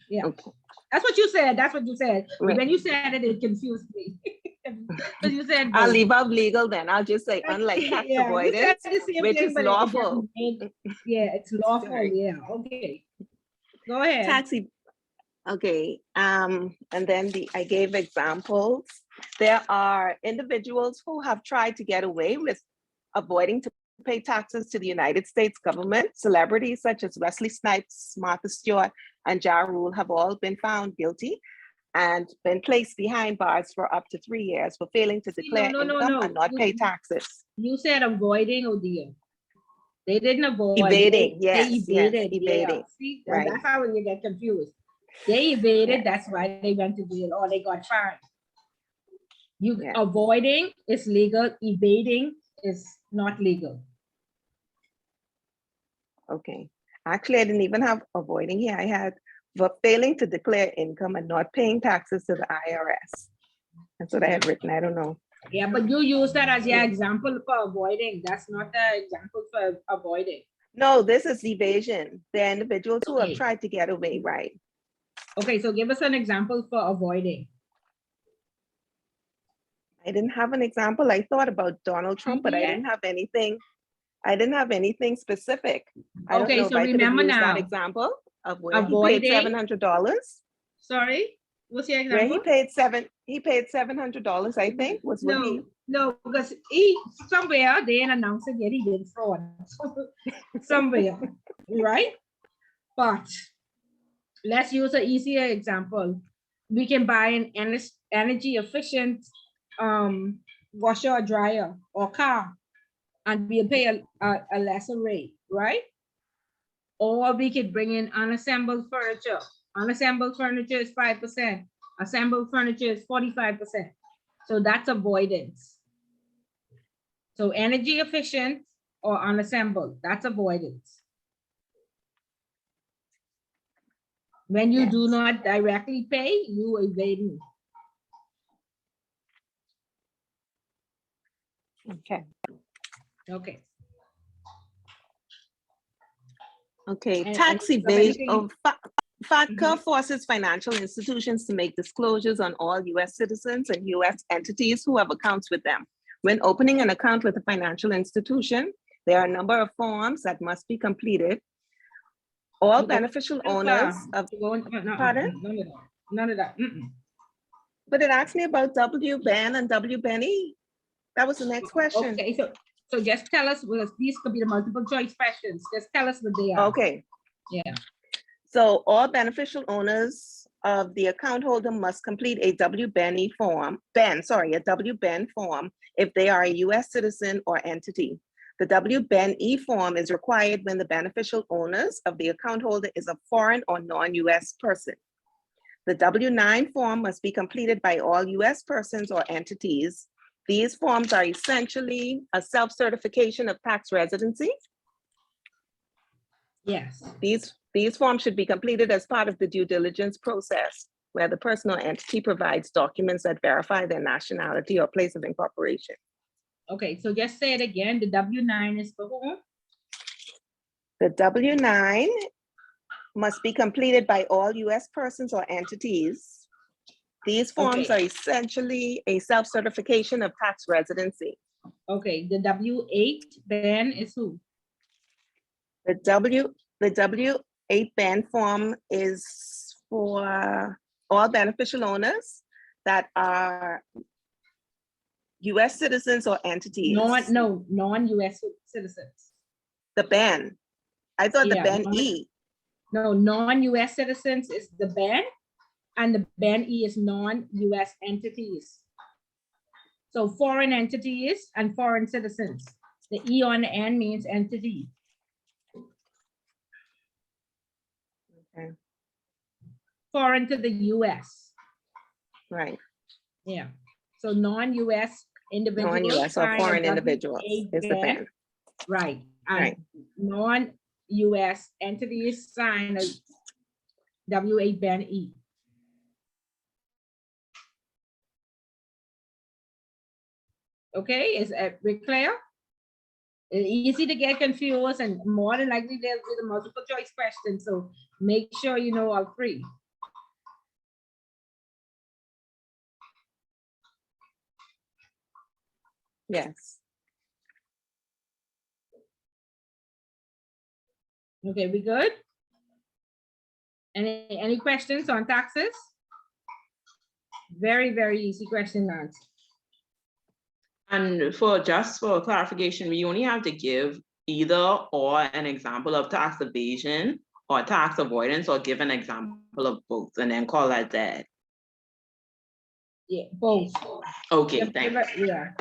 Yeah. Okay. That's what you said. That's what you said. Right. When you said it, it confused me. Because you said I'll leave out legal then. I'll just say unlike tax yeah, avoidance, which is lawful. Yeah, it's lawful. Sorry. Yeah. Okay. Go ahead. Okay. And then I gave examples. There are individuals who have tried to get away with avoiding to pay taxes to the United States government. Celebrities such as Wesley Snipes, Martha Stewart, and Ja Rule have all been found guilty and been placed behind bars for up to 3 years for failing to declare income and not pay taxes. You said avoiding, oh dear. They didn't avoid. Evading, yes, they evaded. yes, evading. Yeah. See, right. That's how you get confused. They evaded, Yes. That's why they went to jail or they got fined. Yes. Avoiding is legal, evading is not legal. Okay. Actually, I didn't even have avoiding here. I had for failing to declare income and not paying taxes to the IRS. That's what I had written. I don't know. Yeah, but you use that as your example for avoiding. That's not the example for avoiding. No, this is evasion. There are individuals who have tried to get away, right? Okay, so give us an example for avoiding. I didn't have an example. I thought about Donald Trump, but I didn't have anything. I didn't have anything specific. I don't know so if I could have remember used now, that example of where avoiding, he paid $700. Sorry, what's your example? Where he paid $700, I think, was what he. No, because somewhere they didn't announce it yet, he did fraud. Somewhere, right? But let's use an easier example. We can buy an energy efficient washer or dryer or car and we'll pay a lesser rate, right? Or we could bring in unassembled furniture. Unassembled furniture is 5%. Assembled furniture is 45%. So that's avoidance. So energy efficient or unassembled, that's avoidance. When you do not directly pay, you evading. Okay. Okay. Okay, tax evasion. FATCA forces financial institutions to make disclosures on all US citizens and US entities who have accounts with them. When opening an account with a financial institution, there are a number of forms that must be completed. All beneficial owners of, pardon? None of that. But it asked me about W. Ben and W. Benny. That was the next question. Okay, So just tell us, well, these could be the multiple choice questions. Just tell us what they are. Okay, Yeah. so all beneficial owners of the account holder must complete a WBEN form, a WBEN form if they are a US citizen or entity. The WBEN form is required when the beneficial owners of the account holder is a foreign or non-US person. The W-9 form must be completed by all US persons or entities. These forms are essentially a self-certification of tax residency. Yes. These forms should be completed as part of the due diligence process, where the person or entity provides documents that verify their nationality or place of incorporation. Okay, so just say it again. The W-9 is for whom? The W-9 must be completed by all US persons or entities. These forms Okay. are essentially a self-certification of tax residency. Okay, the W-8 Ben is who? The W-8 BAN form is for all beneficial owners that are US citizens or entities. Non-US citizens. The BAN. I thought the Yeah, BAN-E. No, non-US citizens is the BAN, and the BAN-E is non-US entities. So foreign entities and foreign citizens. The E on the end means entity. Okay. Foreign to the US. Right. Yeah. So non-US individuals. Non-US or sign a foreign W-8 individuals is the BAN. Right. And Right. non-US entities sign a W-8 BAN-E. Okay, is we clear? It's easy to get confused, and more than likely there'll be the multiple choice question. So make sure you know all three. Yes. Okay, we good? Any questions on taxes? Very, very easy question, Nancy. And just for clarification, we only have to give either or an example of tax evasion or tax avoidance, or give an example of both and then call that that. Yeah, both. Okay, thanks. Yeah.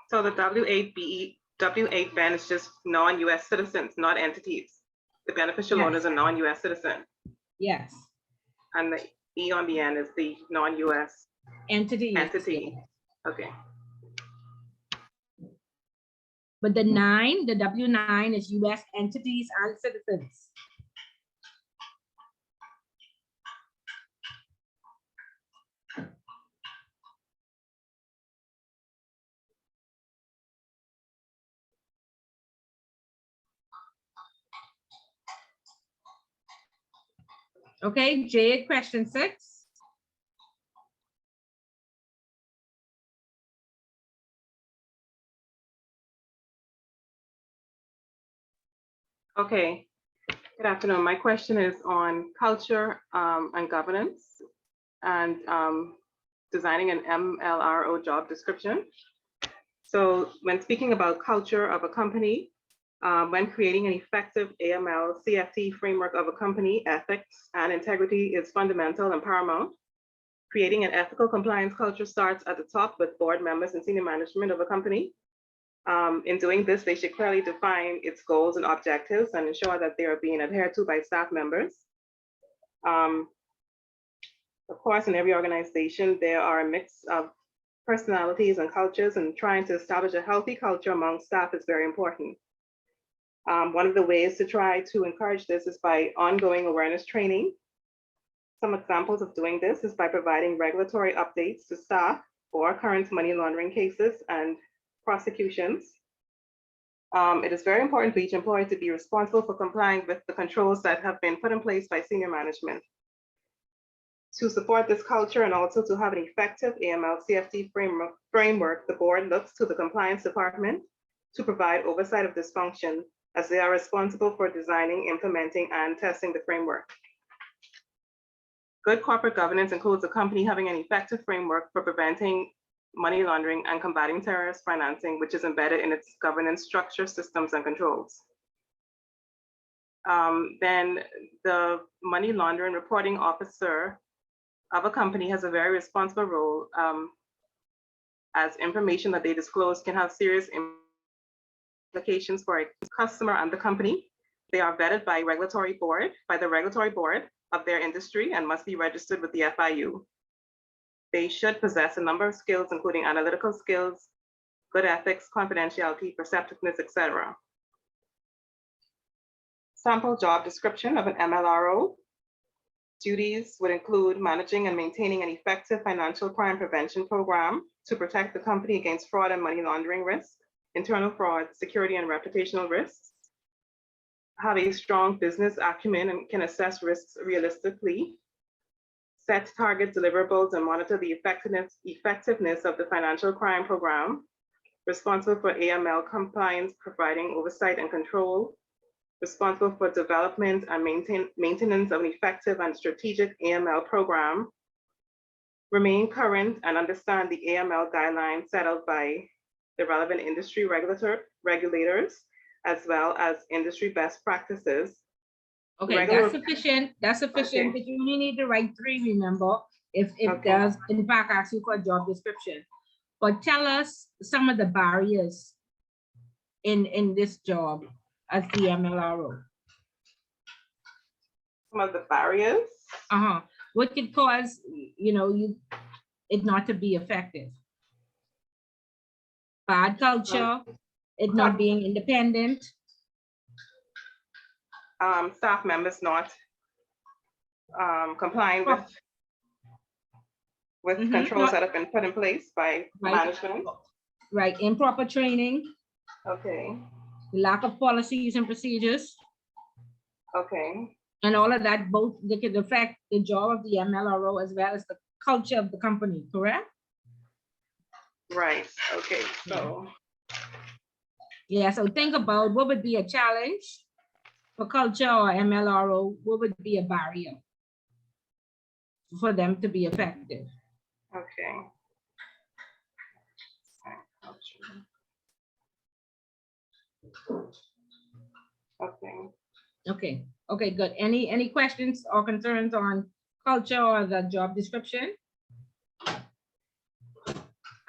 So the W-8 BAN is just non-US citizens, not entities. The beneficial Yes. owner is a non-US citizen. Yes. And the E on the end is the non-US Entity. entity. Okay. But the W-9 is US entities and citizens. Okay, Jade, question 6. Okay. Good afternoon. My question is on culture and governance and designing an MLRO job description. So when speaking about culture of a company, when creating an effective AML CFT framework of a company, ethics and integrity is fundamental and paramount. Creating an ethical compliance culture starts at the top with board members and senior management of a company. In doing this, they should clearly define its goals and objectives and ensure that they are being adhered to by staff members. Of course, in every organization, there are a mix of personalities and cultures, and trying to establish a healthy culture among staff is very important. One of the ways to try to encourage this is by ongoing awareness training. Some examples of doing this is by providing regulatory updates to staff for current money laundering cases and prosecutions. It is very important for each employee to be responsible for complying with the controls that have been put in place by senior management. To support this culture and also to have an effective AML CFT framework, the board looks to the compliance department to provide oversight of this function, as they are responsible for designing, implementing, and testing the framework. Good corporate governance includes a company having an effective framework for preventing money laundering and combating terrorist financing, which is embedded in its governance structure, systems, and controls. Then the money laundering reporting officer of a company has a very responsible role, as information that they disclose can have serious implications for a customer and the company. They are vetted by the regulatory board of their industry and must be registered with the FIU. They should possess a number of skills, including analytical skills, good ethics, confidentiality, perceptiveness, etc. Sample job description of an MLRO. Duties would include managing and maintaining an effective financial crime prevention program to protect the company against fraud and money laundering risk, internal fraud, security and reputational risks, have a strong business acumen and can assess risks realistically, set target deliverables and monitor the effectiveness of the financial crime program, responsible for AML compliance, providing oversight and control, responsible for development and maintenance of an effective and strategic AML program, remain current and understand the AML guidelines set out by the relevant industry regulators, as well as industry best practices. Okay, that's sufficient. That's sufficient, but you only need to write 3, remember, if it does in fact ask you for a job description. But tell us some of the barriers in this job as the MLRO. Some of the barriers? What could cause, it not to be effective? Bad culture, it not being independent. Staff members not complying with controls that have been put in place by management. Right, improper training. Okay. Lack of policies and procedures. Okay. And all of that both they can affect the job of the MLRO as well as the culture of the company, correct? Right, okay, so. Yeah, so think about what would be a challenge for culture or MLRO, what would be a barrier for them to be effective? Okay. Okay, good. Any questions or concerns on culture or the job description?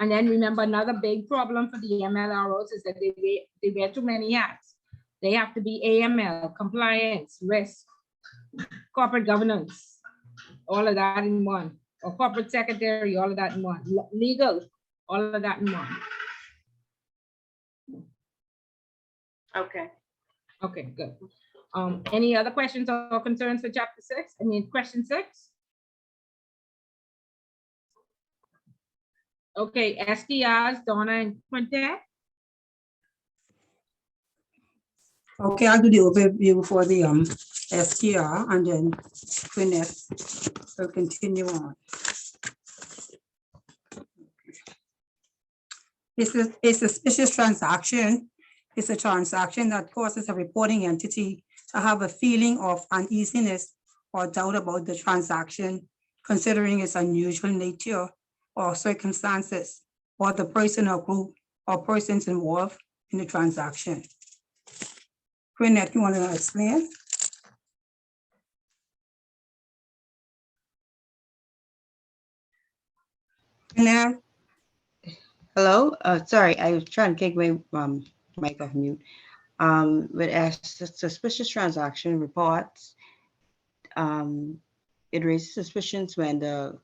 And then remember, another big problem for the MLROs is that they wear too many hats. They have to be AML, compliance, risk, corporate governance, all of that in one, or corporate secretary, all of that in one, legal, all of that in one. Okay. Okay, good. Any other questions or concerns for chapter 6? I mean, question 6? Okay, SDRs, Donna and Quintet. Okay, I'll do the overview for the STR and then Quinette will continue on. It's a suspicious transaction. It's a transaction that causes a reporting entity to have a feeling of uneasiness or doubt about the transaction, considering its unusual nature or circumstances, or the person or group or persons involved in the transaction. Quinette, you want to explain? Quinette? Hello, sorry, I was trying to take my mic off mute. But as suspicious transaction reports, it raises suspicions when the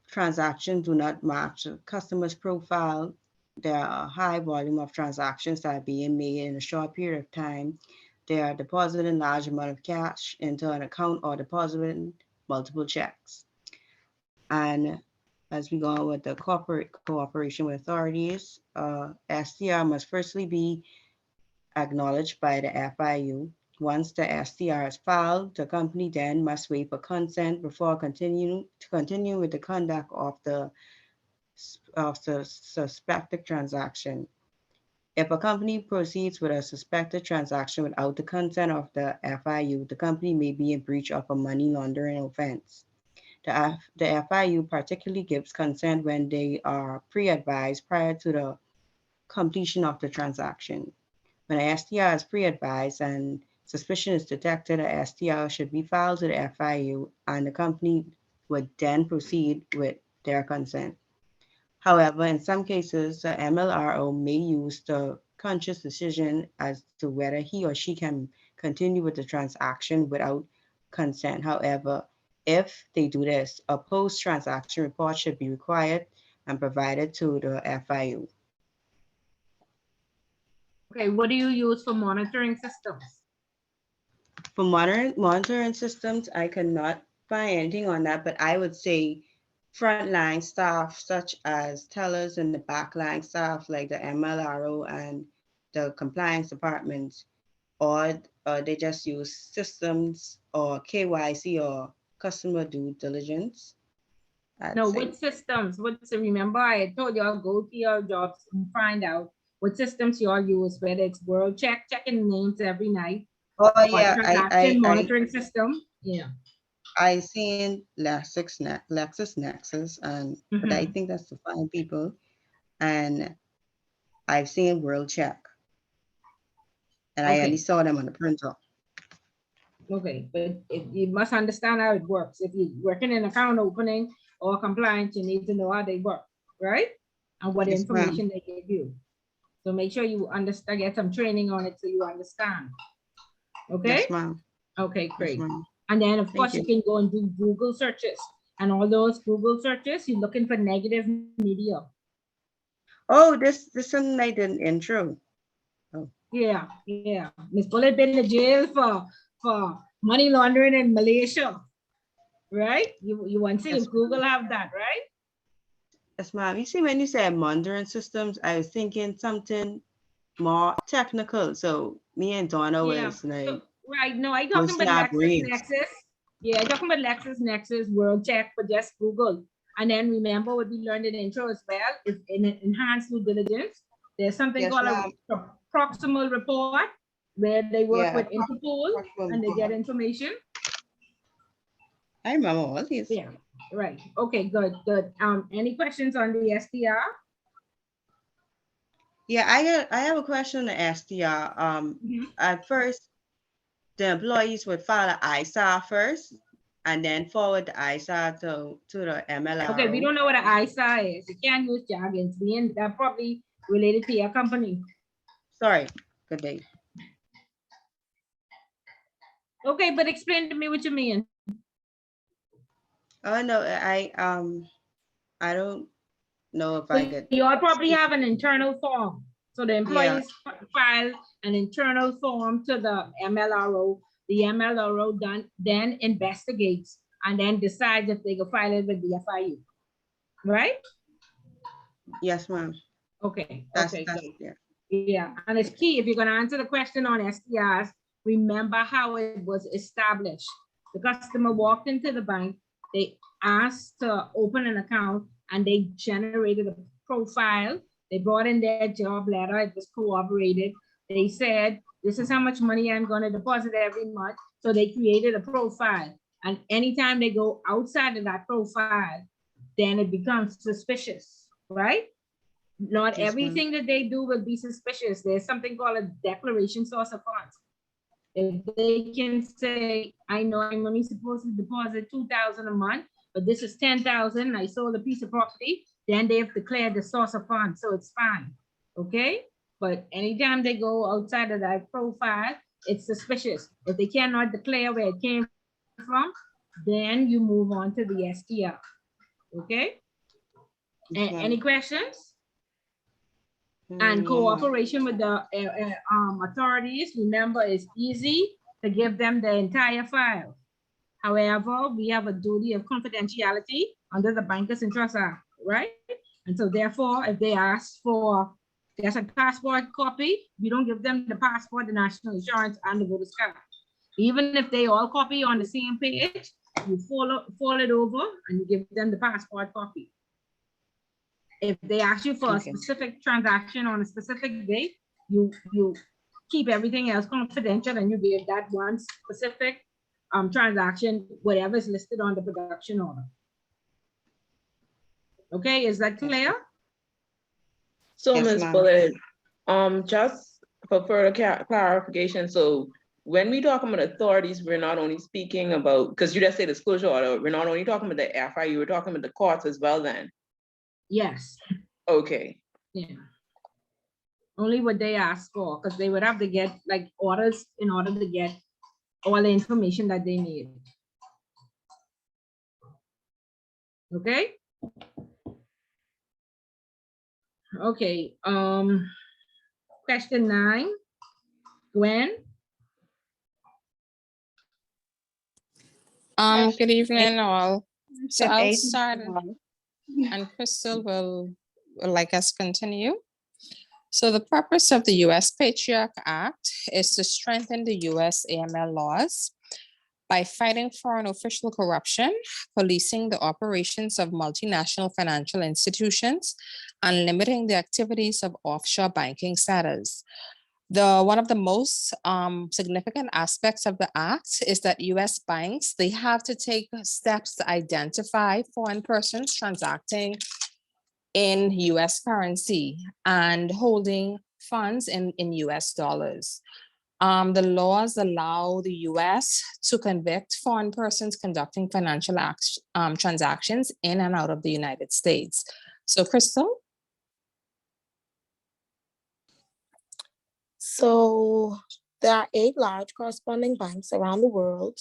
transactions do not match the customer's profile. There are a high volume of transactions that are being made in a short period of time. They are depositing large amount of cash into an account or depositing multiple checks. And as we go on with the corporate cooperation with authorities, STR must firstly be acknowledged by the FIU. Once the STR is filed, the company then must wait for consent before continue with the conduct of the suspected transaction. If a company proceeds with a suspected transaction without the consent of the FIU, the company may be in breach of a money laundering offense. The FIU particularly gives consent when they are pre-advised prior to the completion of the transaction. When an STR is pre-advised and suspicion is detected, a STR should be filed to the FIU and the company would then proceed with their consent. However, in some cases, the MLRO may use the conscious decision as to whether he or she can continue with the transaction without consent. However, if they do this, a post-transaction report should be required and provided to the FIU. Okay, what do you use for monitoring systems? For monitoring systems, I cannot find anything on that, but I would say frontline staff such as tellers and the backline staff like the MLRO and the compliance departments, or they just use systems or KYC or customer due diligence. No, what systems? Remember, I told you I'll go to your jobs and find out what systems you all use, whether it's World Check, checking names every night. Oh or yeah, transaction monitoring system. Yeah. I seen LexisNexis, and but I think that's to find people, and I've seen World Check, and I only saw them on the printer. Okay, but you must understand how it works. If you're working in account opening or compliance, you need to know how they work, right? And what Yes, information they give you. So make sure you understand, get some training on it so you understand. Okay? Yes, ma'am. Okay, great. Yes, ma'am. And then of course you. you can go and do Google searches. And all those Google searches, you're looking for negative media. Oh, this something I did an intro. Oh. Yeah. Miss Bullet been in jail for money laundering in Malaysia. Right? You want to see if Google have that, right? Yes, ma'am. You see, when you said monitoring systems, I was thinking something more technical. So me and Donna was like, so, right. No, I talking about LexisNexis. Yeah, I talking about LexisNexis, World Check, but just Google. And then remember what we learned in the intro as well is in enhanced due diligence. There's something called a proximal report where they work with Interpol and they get information. I remember all these. Yeah, right. Okay, good. Any questions on the SDR? Yeah, I have a question on the SDR. At first, the employees would file an ISAR first and then forward the ISAR to the MLRO. Okay, we don't know what an ISAR is. You can't use jargons. They're probably related to your company. Sorry. Good day. Okay, but explain to me what you mean. Oh no, I don't know if I could. You all probably have an internal form. So the employees file an internal form to the MLRO. The MLRO then investigates and then decides if they go file it with the FIU. Right? Yes, ma'am. Okay. That's good. yeah. Yeah, and it's key. If you're going to answer the question on SDRs, remember how it was established. The customer walked into the bank, they asked to open an account, and they generated a profile. They brought in their job letter, it was corroborated. They said, this is how much money I'm going to deposit every month. So they created a profile. And anytime they go outside of that profile, then it becomes suspicious, right? Not everything that they do will be suspicious. There's something called a declaration source of funds. If they can say, I know I'm only supposed to deposit $2,000 a month, but this is $10,000, I sold a piece of property, then they have declared the source of funds, so it's fine, okay? But anytime they go outside of that profile, it's suspicious. If they cannot declare where it came from, then you move on to the STR, okay? Any questions? And cooperation with the authorities, remember, it's easy to give them the entire file. However, we have a duty of confidentiality under the Bankers and Trust Act, right? And so therefore, if they ask for just a passport copy, we don't give them the passport, the national insurance, and the voter's card. Even if they all copy on the same page, you fold it over and you give them the passport copy. If they ask you for a specific transaction on a specific date, you keep everything else confidential and you give that one specific transaction, whatever is listed on the production order. Okay, is that clear? So, Yes, Ms. ma'am. Bullet, just for further clarification, so when we talk about authorities, we're not only speaking about, because you just say disclosure order, we're not only talking about the FIU, we're talking about the courts as well then? Yes. Okay. Yeah. Only what they ask for, because they would have to get like orders in order to get all the information that they need. Okay. Okay. Question 9. Gwen. Good evening, all. So Question I'll 8. start, and Crystal will like us continue. So the purpose of the US Patriarch Act is to strengthen the US AML laws by fighting foreign official corruption, policing the operations of multinational financial institutions, and limiting the activities of offshore banking status. One of the most significant aspects of the act is that US banks, they have to take steps to identify foreign persons transacting in US currency and holding funds in US dollars. The laws allow the US to convict foreign persons conducting financial transactions in and out of the United States. So Crystal? So there are 8 large corresponding banks around the world: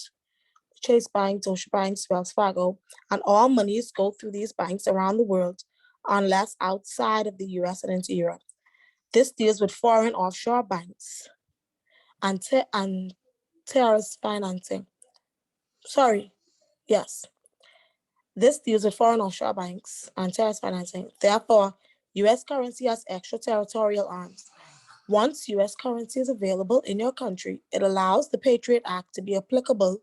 Chase Bank, Deutsche Bank, Wells Fargo, and all monies go through these banks around the world unless outside of the US and into Europe. This deals with foreign offshore banks and terrorist financing. This deals with foreign offshore banks and terrorist financing. Therefore, US currency has extraterritorial arms. Once US currency is available in your country, it allows the Patriot Act to be applicable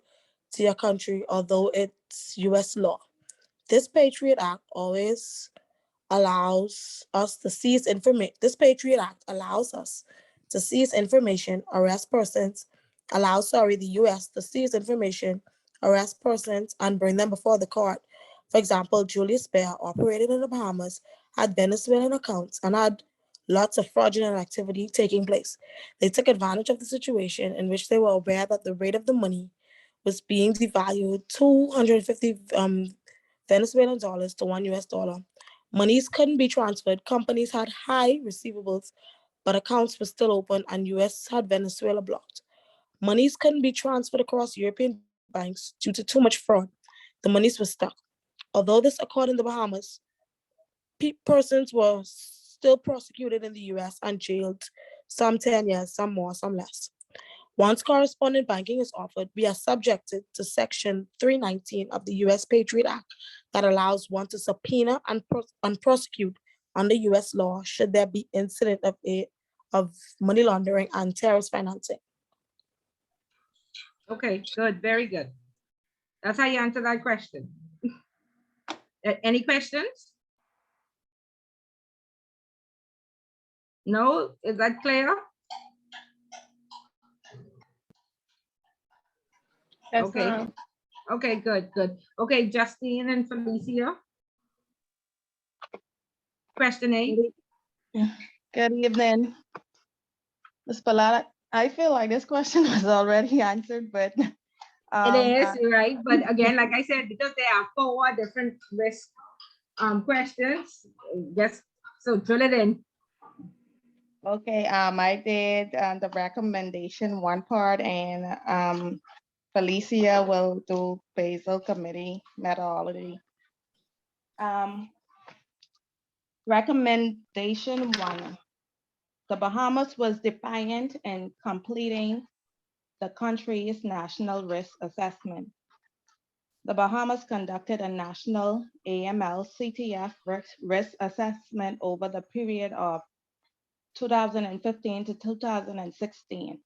to your country, although it's US law. This Patriot Act allows us to seize information. This Patriot Act allows us to seize information, arrest persons, the US to seize information, arrest persons, and bring them before the court. For example, Julius Baer, operated in the Bahamas, had Venezuelan accounts and had lots of fraudulent activity taking place. They took advantage of the situation in which they were aware that the rate of the money was being devalued 250 Venezuelan dollars to $1 US. Monies couldn't be transferred. Companies had high receivables, but accounts were still open, and US had Venezuela blocked. Monies couldn't be transferred across European banks due to too much fraud. The monies were stuck. Although this occurred in the Bahamas, persons were still prosecuted in the US and jailed, some 10 years, some more, some less. Once correspondent banking is offered, we are subjected to Section 319 of the US Patriot Act that allows one to subpoena and prosecute under US law should there be incident of money laundering and terrorist financing. Okay, good, very good. That's how you answer that question. Any questions? No, is that clear? Yes, okay. ma'am. Okay, good, good. Okay, Justine and Felicia. Question 8. Good evening. Ms. Palata, I feel like this question was already answered, but It is, right? But again, like I said, because there are 4 different risk questions, just so drill it in. okay, I did the recommendation 1 part, and Felicia will do Basel Committee methodology. Recommendation 1. The Bahamas was defiant in completing the country's national risk assessment. The Bahamas conducted a national AML CTF risk assessment over the period of 2015 to 2016.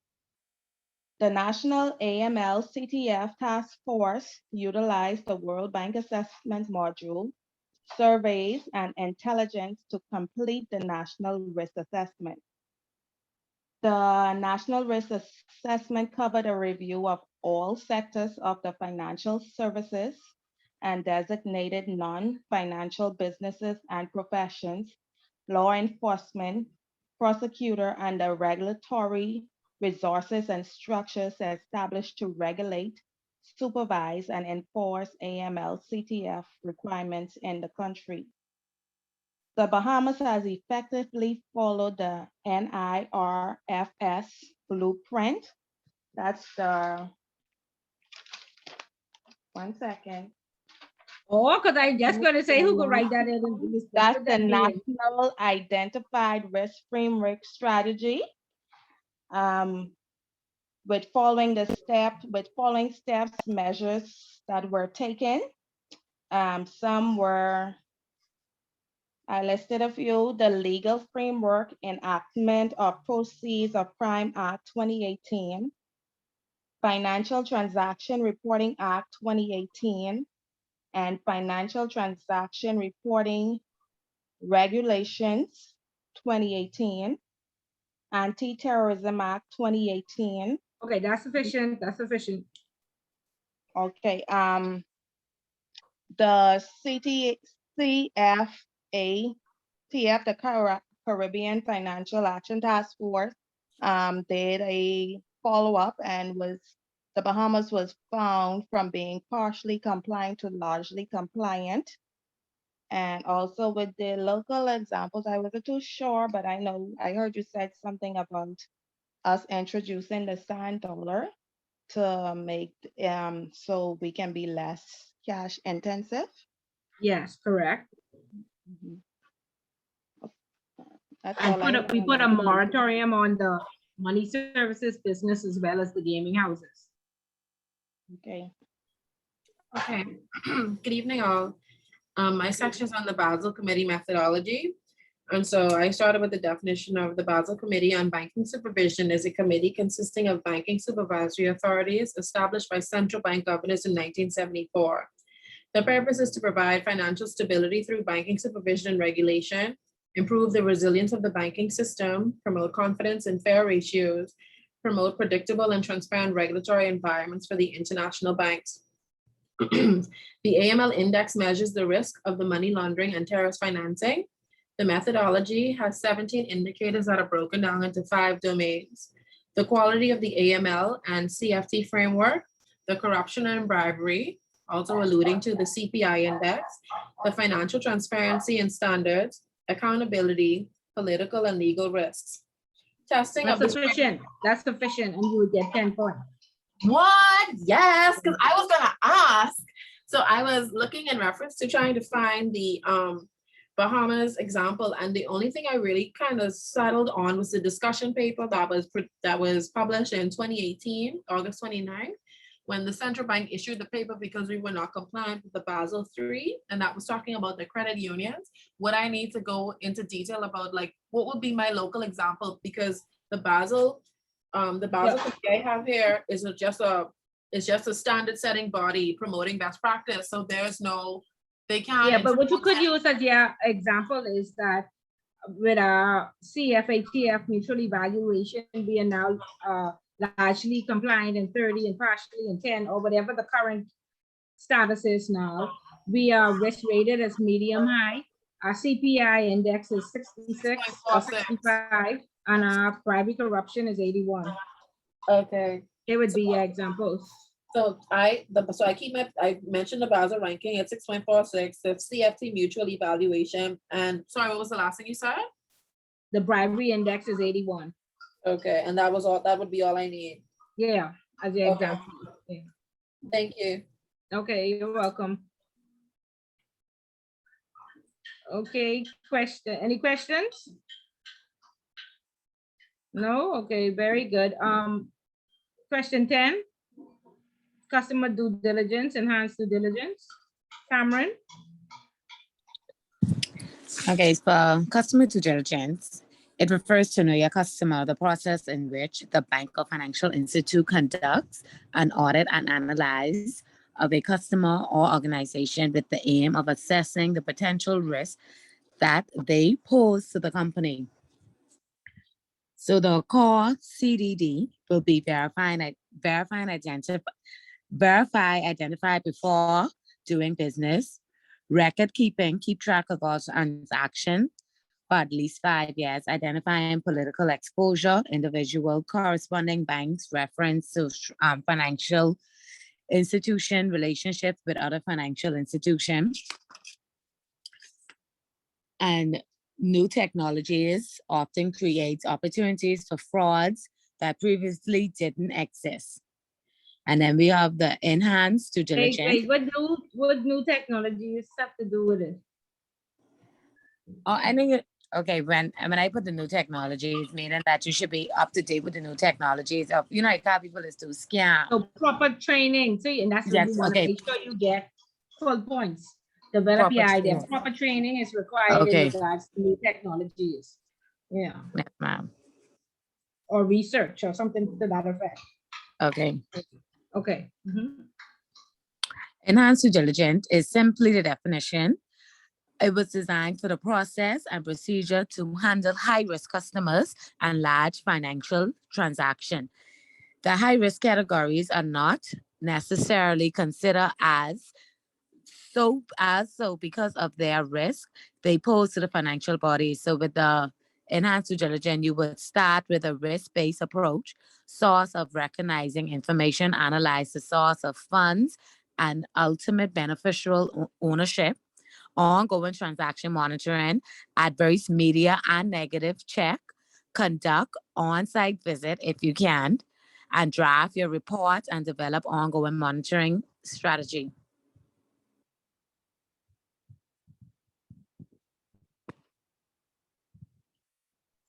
The National AML CTF Task Force utilized the World Bank Assessment Module, surveys, and intelligence to complete the national risk assessment. The national risk assessment covered a review of all sectors of the financial services and designated non-financial businesses and professions, law enforcement, prosecutor, and the regulatory resources and structures established to regulate, supervise, and enforce AML/CTF requirements in the country. The Bahamas has effectively followed the NIRFS blueprint. That's the, one second. Oh, because I just going to say who could write that in. That's the National Identified Risk Framework Strategy. With following steps, measures that were taken. Some were, I listed a few: the legal framework, enactment of Proceeds of Crime Act 2018, Financial Transaction Reporting Act 2018, and Financial Transaction Reporting Regulations 2018, Anti-Terrorism Act 2018. Okay, that's sufficient. That's sufficient. Okay. The CFATF, the Caribbean Financial Action Task Force, did a follow-up, and the Bahamas was found from being partially compliant to largely compliant. And also with the local examples, I wasn't too sure, but I heard you said something about us introducing the sand dollar to make so we can be less cash intensive. Yes, correct. And we put a moratorium on the money services business as well as the gaming houses. Okay. Okay. Good evening, all. My section is on the Basel Committee methodology. And so I started with the definition of the Basel Committee on Banking Supervision is a committee consisting of banking supervisory authorities established by central bank governors in 1974. The purpose is to provide financial stability through banking supervision and regulation, improve the resilience of the banking system, promote confidence in fair ratios, promote predictable and transparent regulatory environments for the international banks. The Aml Index measures the risk of the money laundering and terrorist financing. The methodology has 17 indicators that are broken down into 5 domains: the quality of the AML and CFT framework, the corruption and bribery, also alluding to the CPI index, the financial transparency and standards, accountability, political and legal risks. Testing That's of this. sufficient. That's sufficient, and you would get 10 points. What? Yes, because I was gonna ask. So I was looking in reference to trying to find the Bahamas example, and the only thing I really kind of settled on was the discussion paper that was published in 2018, August 29th, when the central bank issued the paper because we were not compliant with the Basel III, and that was talking about the credit unions. Would I need to go into detail about like what would be my local example, because the Basel Committee I have here is just a standard setting body promoting best practice. So there's no, they can't. Yeah, but what you could use as your example is that with our CFATF mutual evaluation, we are now largely compliant in 30 and partially in 10, or whatever the current status is now. We are risk rated as medium high. Our CPI index is 66 or 65, and our private corruption is 81. Okay. It would be your examples. So I mentioned the Basel ranking at 6.46, the CFT mutual evaluation, and sorry, what was the last thing you said? The bribery index is 81. Okay, and that was all. That would be all I need. Yeah, as your Okay. example. Yeah. Thank you. Okay, you're welcome. Okay, any questions? No? Okay, very good. Question 10. Customer due diligence, enhanced due diligence. Cameron? Okay, so customer due diligence, it refers to know your customer, the process in which the bank or financial institute conducts an audit and analyze of a customer or organization with the aim of assessing the potential risk that they pose to the company. So the core CDD will be verifying verify, identify before doing business, record keeping, keep track of all transactions for at least 5 years, identifying political exposure, individual corresponding banks, reference to financial institution, relationships with other financial institutions, and new technologies often create opportunities for frauds that previously didn't exist. And then we have the enhanced due diligence. What new technologies have to do with it? Oh, I think okay, when I put the new technologies, meaning that you should be up to date with the new technologies of, like how people is to scam. So proper training, see, and that's what we want to make sure you get full points. Develop your idea. Proper training is required in regards to new technologies. Yeah. Yes, ma'am. Or research or something to that effect. Okay. Okay. Enhanced due diligence is simply the definition. It was designed for the process and procedure to handle high-risk customers and large financial transactions. The high-risk categories are not necessarily considered as so because of their risk they pose to the financial bodies. So with the enhanced due diligence, you would start with a risk-based approach, source of recognizing information, analyze the source of funds and ultimate beneficial ownership, ongoing transaction monitoring, adverse media and negative check, conduct on-site visit if you can, and draft your report and develop ongoing monitoring strategy.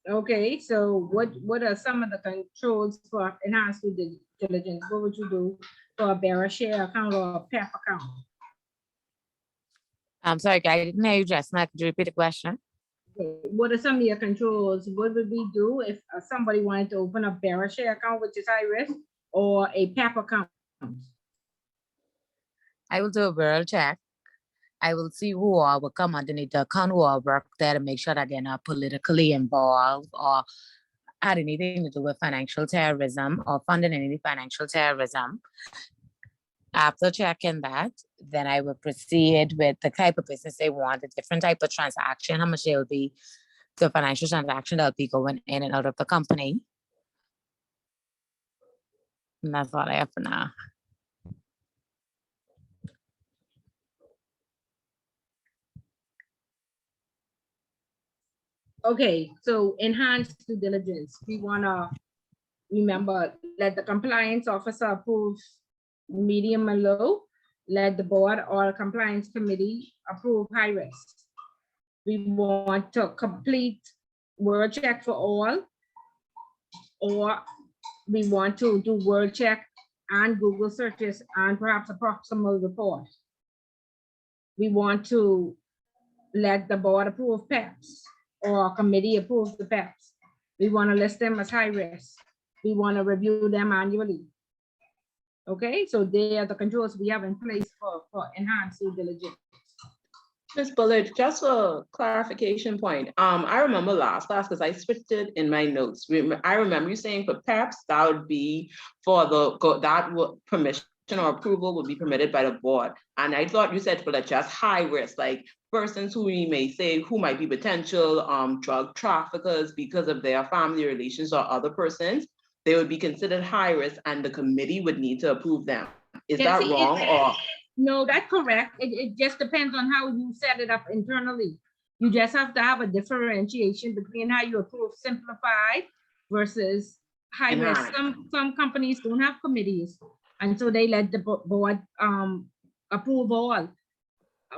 Okay, so what are some of the controls for enhanced due diligence? What would you do for a bearer share account or a PEP account? I'm sorry, I didn't hear you just now. Could you repeat the question? What are some of your controls? What would we do if somebody wanted to open a bearer share account, which is high risk, or a PEP account? I will do a world check. I will see who all will come underneath the account, who all work there to make sure that they're not politically involved or had anything to do with financial terrorism or funding any financial terrorism. After checking that, then I will proceed with the type of business they want, the different type of transaction, how much they will be, the financial transaction that will be going in and out of the company. And that's all I have for now. Okay, so enhanced due diligence. We want to remember, let the compliance officer approve medium and low. Let the board or compliance committee approve high risk. We want to complete word check for all, or we want to do word check and Google searches and perhaps a proximal report. We want to let the board approve PEPs or a committee approve the PEPs. We want to list them as high risk. We want to review them annually. Okay, so they are the controls we have in place for enhanced due diligence. Ms. Bullard, just a clarification point. I remember last class, because I switched it in my notes. I remember you saying for PEPs, that would be for permission or approval would be permitted by the board. And I thought you said for just high risk, like persons who we may say who might be potential drug traffickers because of their family relations or other persons, they would be considered high risk and the committee would need to approve them. Is that wrong or? No, that's correct. It just depends on how you set it up internally. You just have to have a differentiation between how you approve simplified versus high risk. Some companies don't have committees, and so they let the board approve all.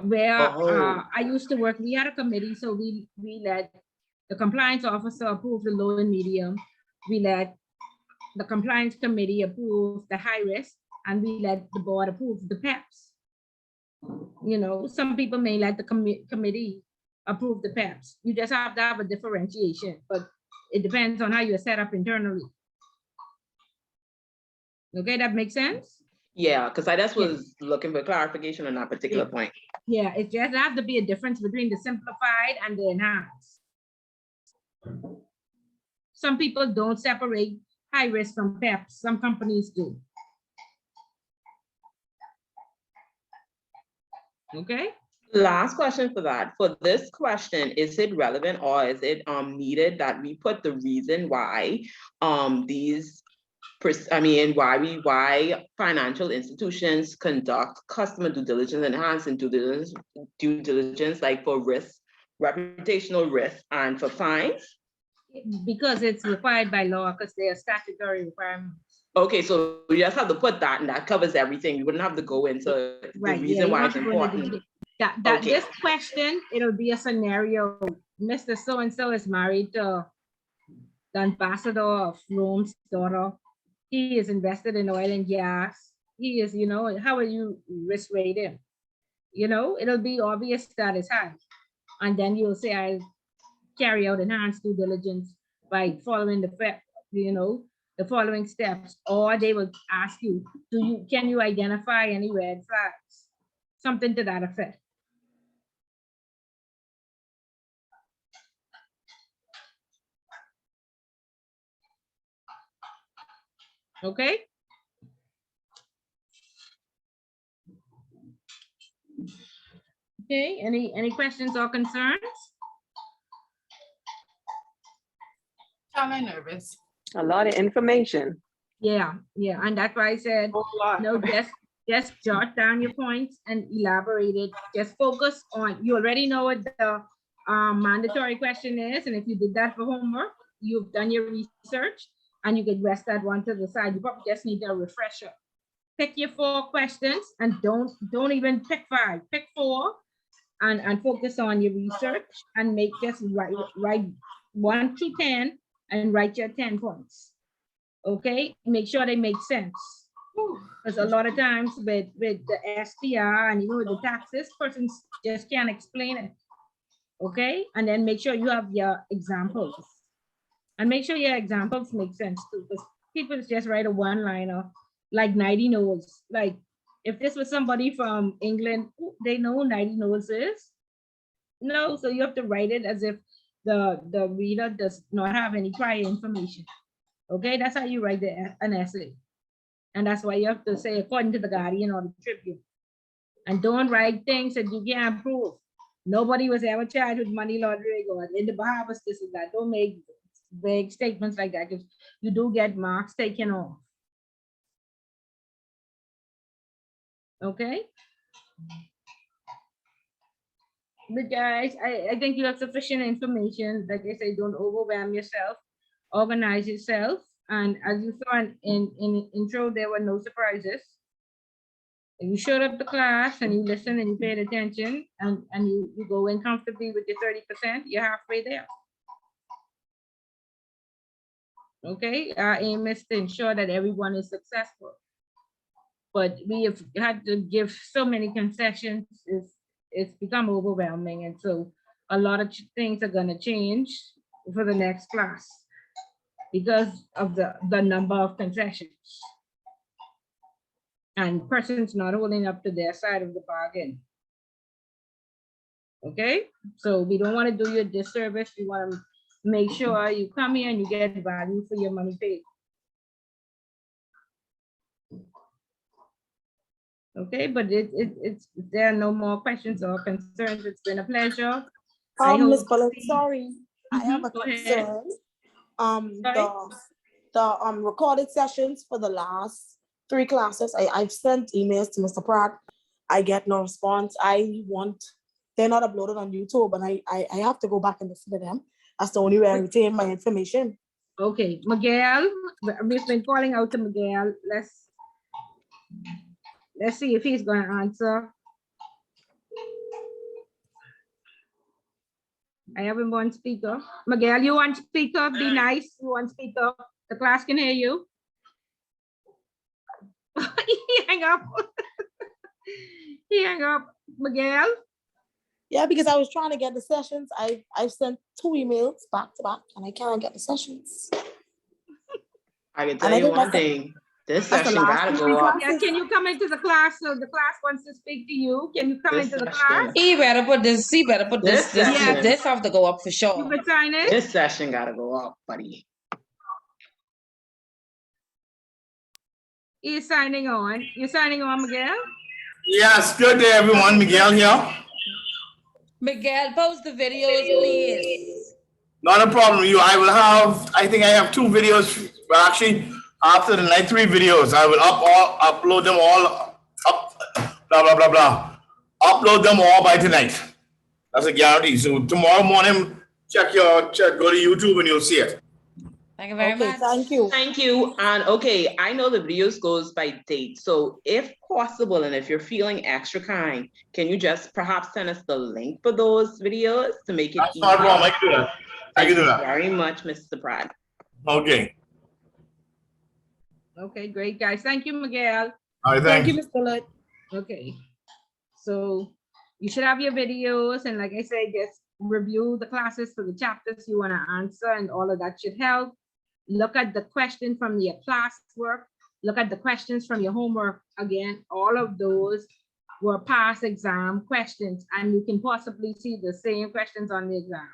Where I used to work, we had a committee, so we let the compliance officer approve the low and medium. We let the compliance committee approve the high risk, and we let the board approve the PEPs. You know, some people may let the committee approve the PEPs. You just have to have a differentiation, but it depends on how you're set up internally. Okay, that makes sense? Yeah, because I just was looking for clarification on that particular point. Yeah, it just have to be a difference between the simplified and the enhanced. Some people don't separate high risk from PEPs. Some companies do. Okay. Last question for that. For this question, is it relevant or is it needed that we put the reason why why financial institutions conduct customer due diligence, enhancing due diligence, like for risk, reputational risk, and for fines? Because it's required by law, because they are statutory requirements. Okay, so we just have to put that, and that covers everything. You wouldn't have to go into the reason why it's important. This question, it'll be a scenario. Mr. So-and-so is married to the ambassador of Rome's daughter. He is invested in oil and gas. He is, how will you risk rate him? It'll be obvious that it's high. And then you'll say, I'll carry out enhanced due diligence by following the following steps. Or they will ask you, can you identify any red flags? Something to that effect. Okay. Okay, any questions or concerns? I'm nervous. A lot of information. Yeah, and that's why I said, no, just jot down your points and elaborate it. Just focus on, you already know what the mandatory question is, and if you did that for homework, you've done your research, and you could rest that one to the side. You probably just need a refresher. Pick your 4 questions, and don't even pick 5. Pick 4, and focus on your research, and write 1 to 10, and write your 10 points. Okay, make sure they make sense. Because a lot of times with the SPR and with the taxes, persons just can't explain it. Okay, and then make sure you have your examples. And make sure your examples make sense too, because people just write a one-liner like 90 knows. Like if this was somebody from England, they know 90 knows is. No, so you have to write it as if the reader does not have any prior information. Okay, that's how you write an essay. And that's why you have to say according to the Guardian or the Tribune. And don't write things that you can't prove. Nobody was ever charged with money laundering or in the Bahamas, this and that. Don't make vague statements like that, because you do get marks taken off. Okay. But guys, I think you have sufficient information. Like I say, don't overwhelm yourself. Organize yourself. And as you saw in intro, there were no surprises. If you showed up to class and you listened and you paid attention and you go in comfortably with your 30%, you're halfway there. Okay, our aim is to ensure that everyone is successful. But we have had to give so many concessions, it's become overwhelming. And so a lot of things are going to change for the next class because of the number of concessions and persons not holding up to their side of the bargain. Okay, so we don't want to do you a disservice. We want to make sure you come here and you get value for your money paid. Okay, but there are no more questions or concerns. It's been a pleasure. Ms. Bullock, sorry, I have a concern. The recorded sessions for the last 3 classes, I've sent emails to Mr. Pratt. I get no response. They're not uploaded on YouTube, and I have to go back and listen to them. That's the only way I retain my information. Okay, Miguel, we've been calling out to Miguel. Let's see if he's going to answer. I have him on speaker. Miguel, you on speaker? Be nice. You on speaker? The class can hear you. He hang up. He hang up. Miguel? Yeah, because I was trying to get the sessions. I've sent 2 emails back to back, and I can't get the sessions. I can tell you one thing. This session gotta go up. Yeah, can you come into the class? So the class wants to speak to you. Can you come into the class? He better put this have to go up for sure. You could sign in. This session gotta go up, buddy. is signing on. You're signing on, Miguel? Yes, good day, everyone. Miguel here. Miguel, post the videos, please. Not a problem. I will have, I think I have 2 videos, but actually, after the night 3 videos, I will upload them all, blah, blah, blah, blah. Upload them all by tonight. That's a guarantee. So tomorrow morning, go to YouTube and you'll see it. Thank you very much. Thank you. Thank you. And okay, I know the videos goes by date. So if possible, and if you're feeling extra kind, can you just perhaps send us the link for those videos to make it That's easier? not wrong. I can do that. Thank you very much, Mr. Pratt. Okay. Okay, great, guys. Thank you, Miguel. All right, Thank thanks. you, Ms. Bullitt. Okay. So you should have your videos, and like I said, just review the classes for the chapters you want to answer, and all of that should help. Look at the question from your classwork. Look at the questions from your homework. Again, all of those were past exam questions, and you can possibly see the same questions on the exam.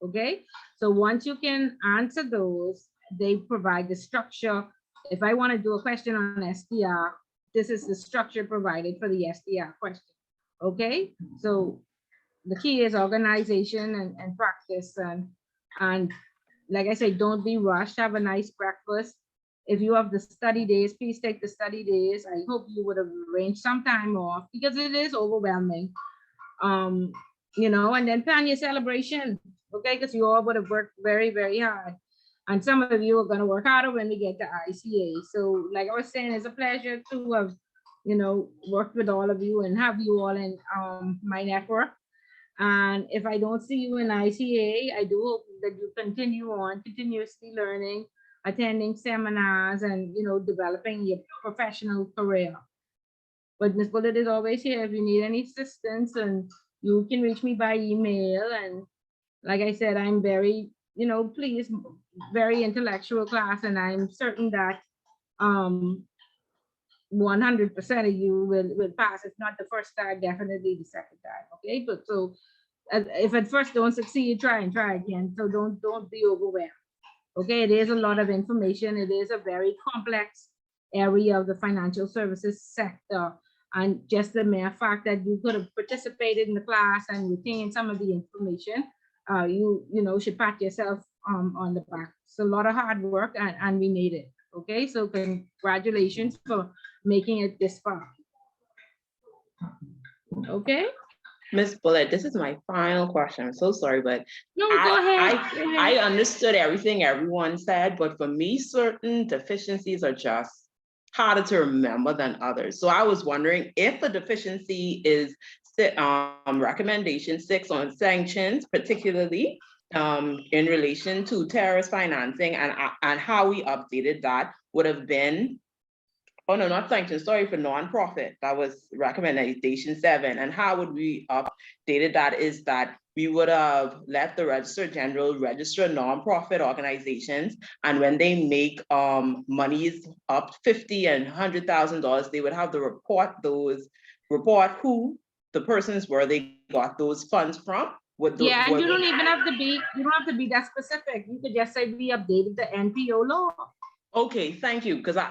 Okay, so once you can answer those, they provide the structure. If I want to do a question on STR, this is the structure provided for the STR question. Okay, so the key is organization and practice, and like I said, don't be rushed. Have a nice breakfast. If you have the study days, please take the study days. I hope you would have arranged some time off because it is overwhelming. You know, and then plan your celebration, okay? Because you all would have worked very, very hard. And some of you are going to work harder when we get to ICA. So like I was saying, it's a pleasure to have, you know, worked with all of you and have you all in my network. And if I don't see you in ICA, I do hope that you continue on continuously learning, attending seminars, and, you know, developing your professional career. But Ms. Bullitt is always here if you need any assistance, and you can reach me by email. And like I said, I'm very, you know, pleased, very intellectual class, and I'm certain that 100% of you will pass. If not the first time, definitely the second time. Okay, but so if at first don't succeed, try again. So don't be overwhelmed. Okay, it is a lot of information. It is a very complex area of the financial services sector, and just the mere fact that you could have participated in the class and retained some of the information, you know, should pat yourself on the back. It's a lot of hard work, and we made it. Okay, so congratulations for making it this far. Okay. Ms. Bullitt, this is my final question. I'm so sorry, but no, go ahead. I understood everything everyone said, but for me, certain deficiencies are just harder to remember than others. So I was wondering if a deficiency is recommendation 6 on sanctions, particularly in relation to terrorist financing, and how we updated that would have been, oh no, not sanctions, sorry, for nonprofit. That was recommendation 7. And how would we updated that is that we would have let the Registrar General register nonprofit organizations, and when they make monies up $50,000 and $100,000, they would have to report who the persons were they got those funds from. And you don't even have to be, you don't have to be that specific. You could just say we updated the NPO law. Okay, thank you. Because I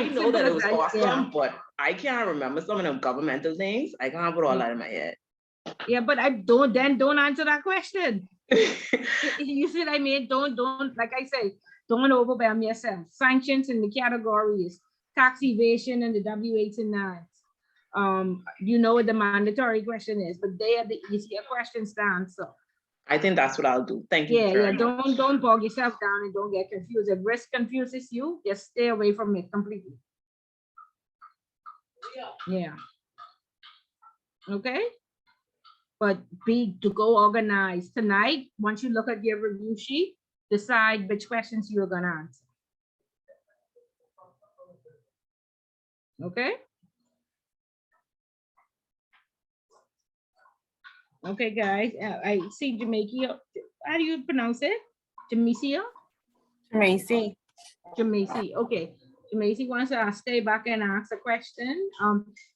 know that it was awesome, but I can't remember some of the governmental things. I can't put all that in my head. Yeah, but don't answer that question. You see what I mean? Don't, like I say, don't overwhelm yourself. Sanctions in the categories, tax evasion and the W8s and 9s. You know what the mandatory question is, but they are the easier questions to answer. I think that's what I'll do. Thank you. Yeah, don't bog yourself down and don't get confused. If risk confuses you, just stay away from it completely. Yeah. Okay. But to go organized tonight. Once you look at your review sheet, decide which questions you're gonna answer. Okay. Okay, guys. I see Jamaica. How do you pronounce it? Jamaica? Jamaica. Okay. Jamaica wants to stay back and ask a question.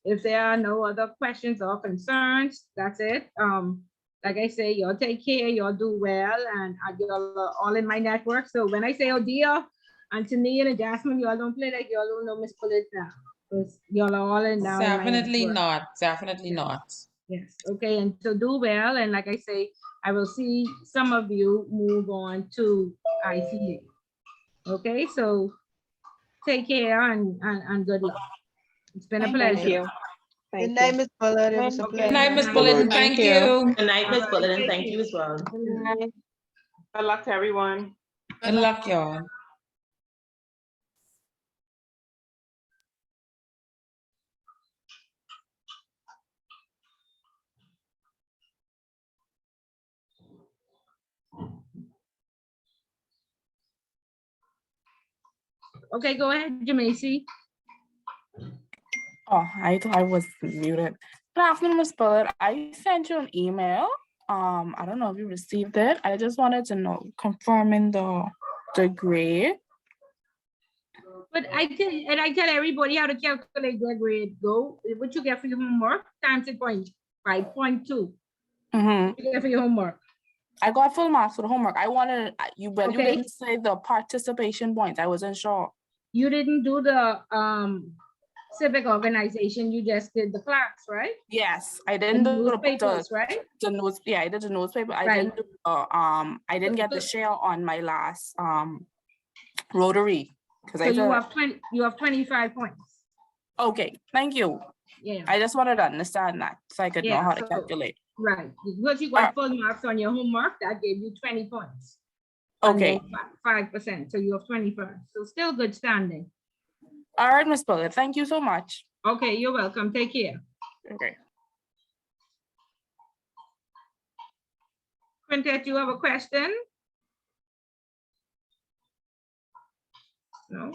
If there are no other questions or concerns, that's it. Like I say, y'all take care, y'all do well, and you're all in my network. So when I say, oh dear, Anthony and Jasmine, y'all don't play like y'all don't know Miss Bullet now. Because y'all are all in now. in line of Definitely work. not. Definitely not. Yes, okay, and so do well, and like I say, I will see some of you move on to ICA. Okay, so take care and good luck. It's been a Thank pleasure. you. Good night, Miss Bullard. It was a Okay. Good night, Miss Good Bulletin. night. Thank you. Good night, Miss Alright, Bullet, and take thank care. you as well. Good luck to everyone. Good luck, y'all. Okay, go ahead, Jamaicy. Oh, I thought I was muted. Good afternoon, Ms. Bullard. I sent you an email. I don't know if you received it. I just wanted to know, confirming the grade. But I tell everybody how to calculate their grade. Go, what you get for your homework times it point 5.2. Mm-hmm. You get for your homework. I got full marks for the homework. I wanted you, but you Okay. didn't say the participation points. I wasn't sure. You didn't do the civic organization, you just did the class, right? Yes, I didn't do newspapers, right? the notes. Yeah, I did the newspaper. I Right. didn't do I didn't get the share on my last Rotary because So I you thought. have 25 points. Okay, thank you. Yeah. I just wanted to understand that so I could know Yeah, how to so- calculate. Right, because you got full marks on your homework, that gave you 20 points. And Okay. then 5%, so you have 25. So still good standing. All right, Ms. Bullard, thank you so much. Okay, you're welcome. Take care. Okay. Quintet, you have a question? No?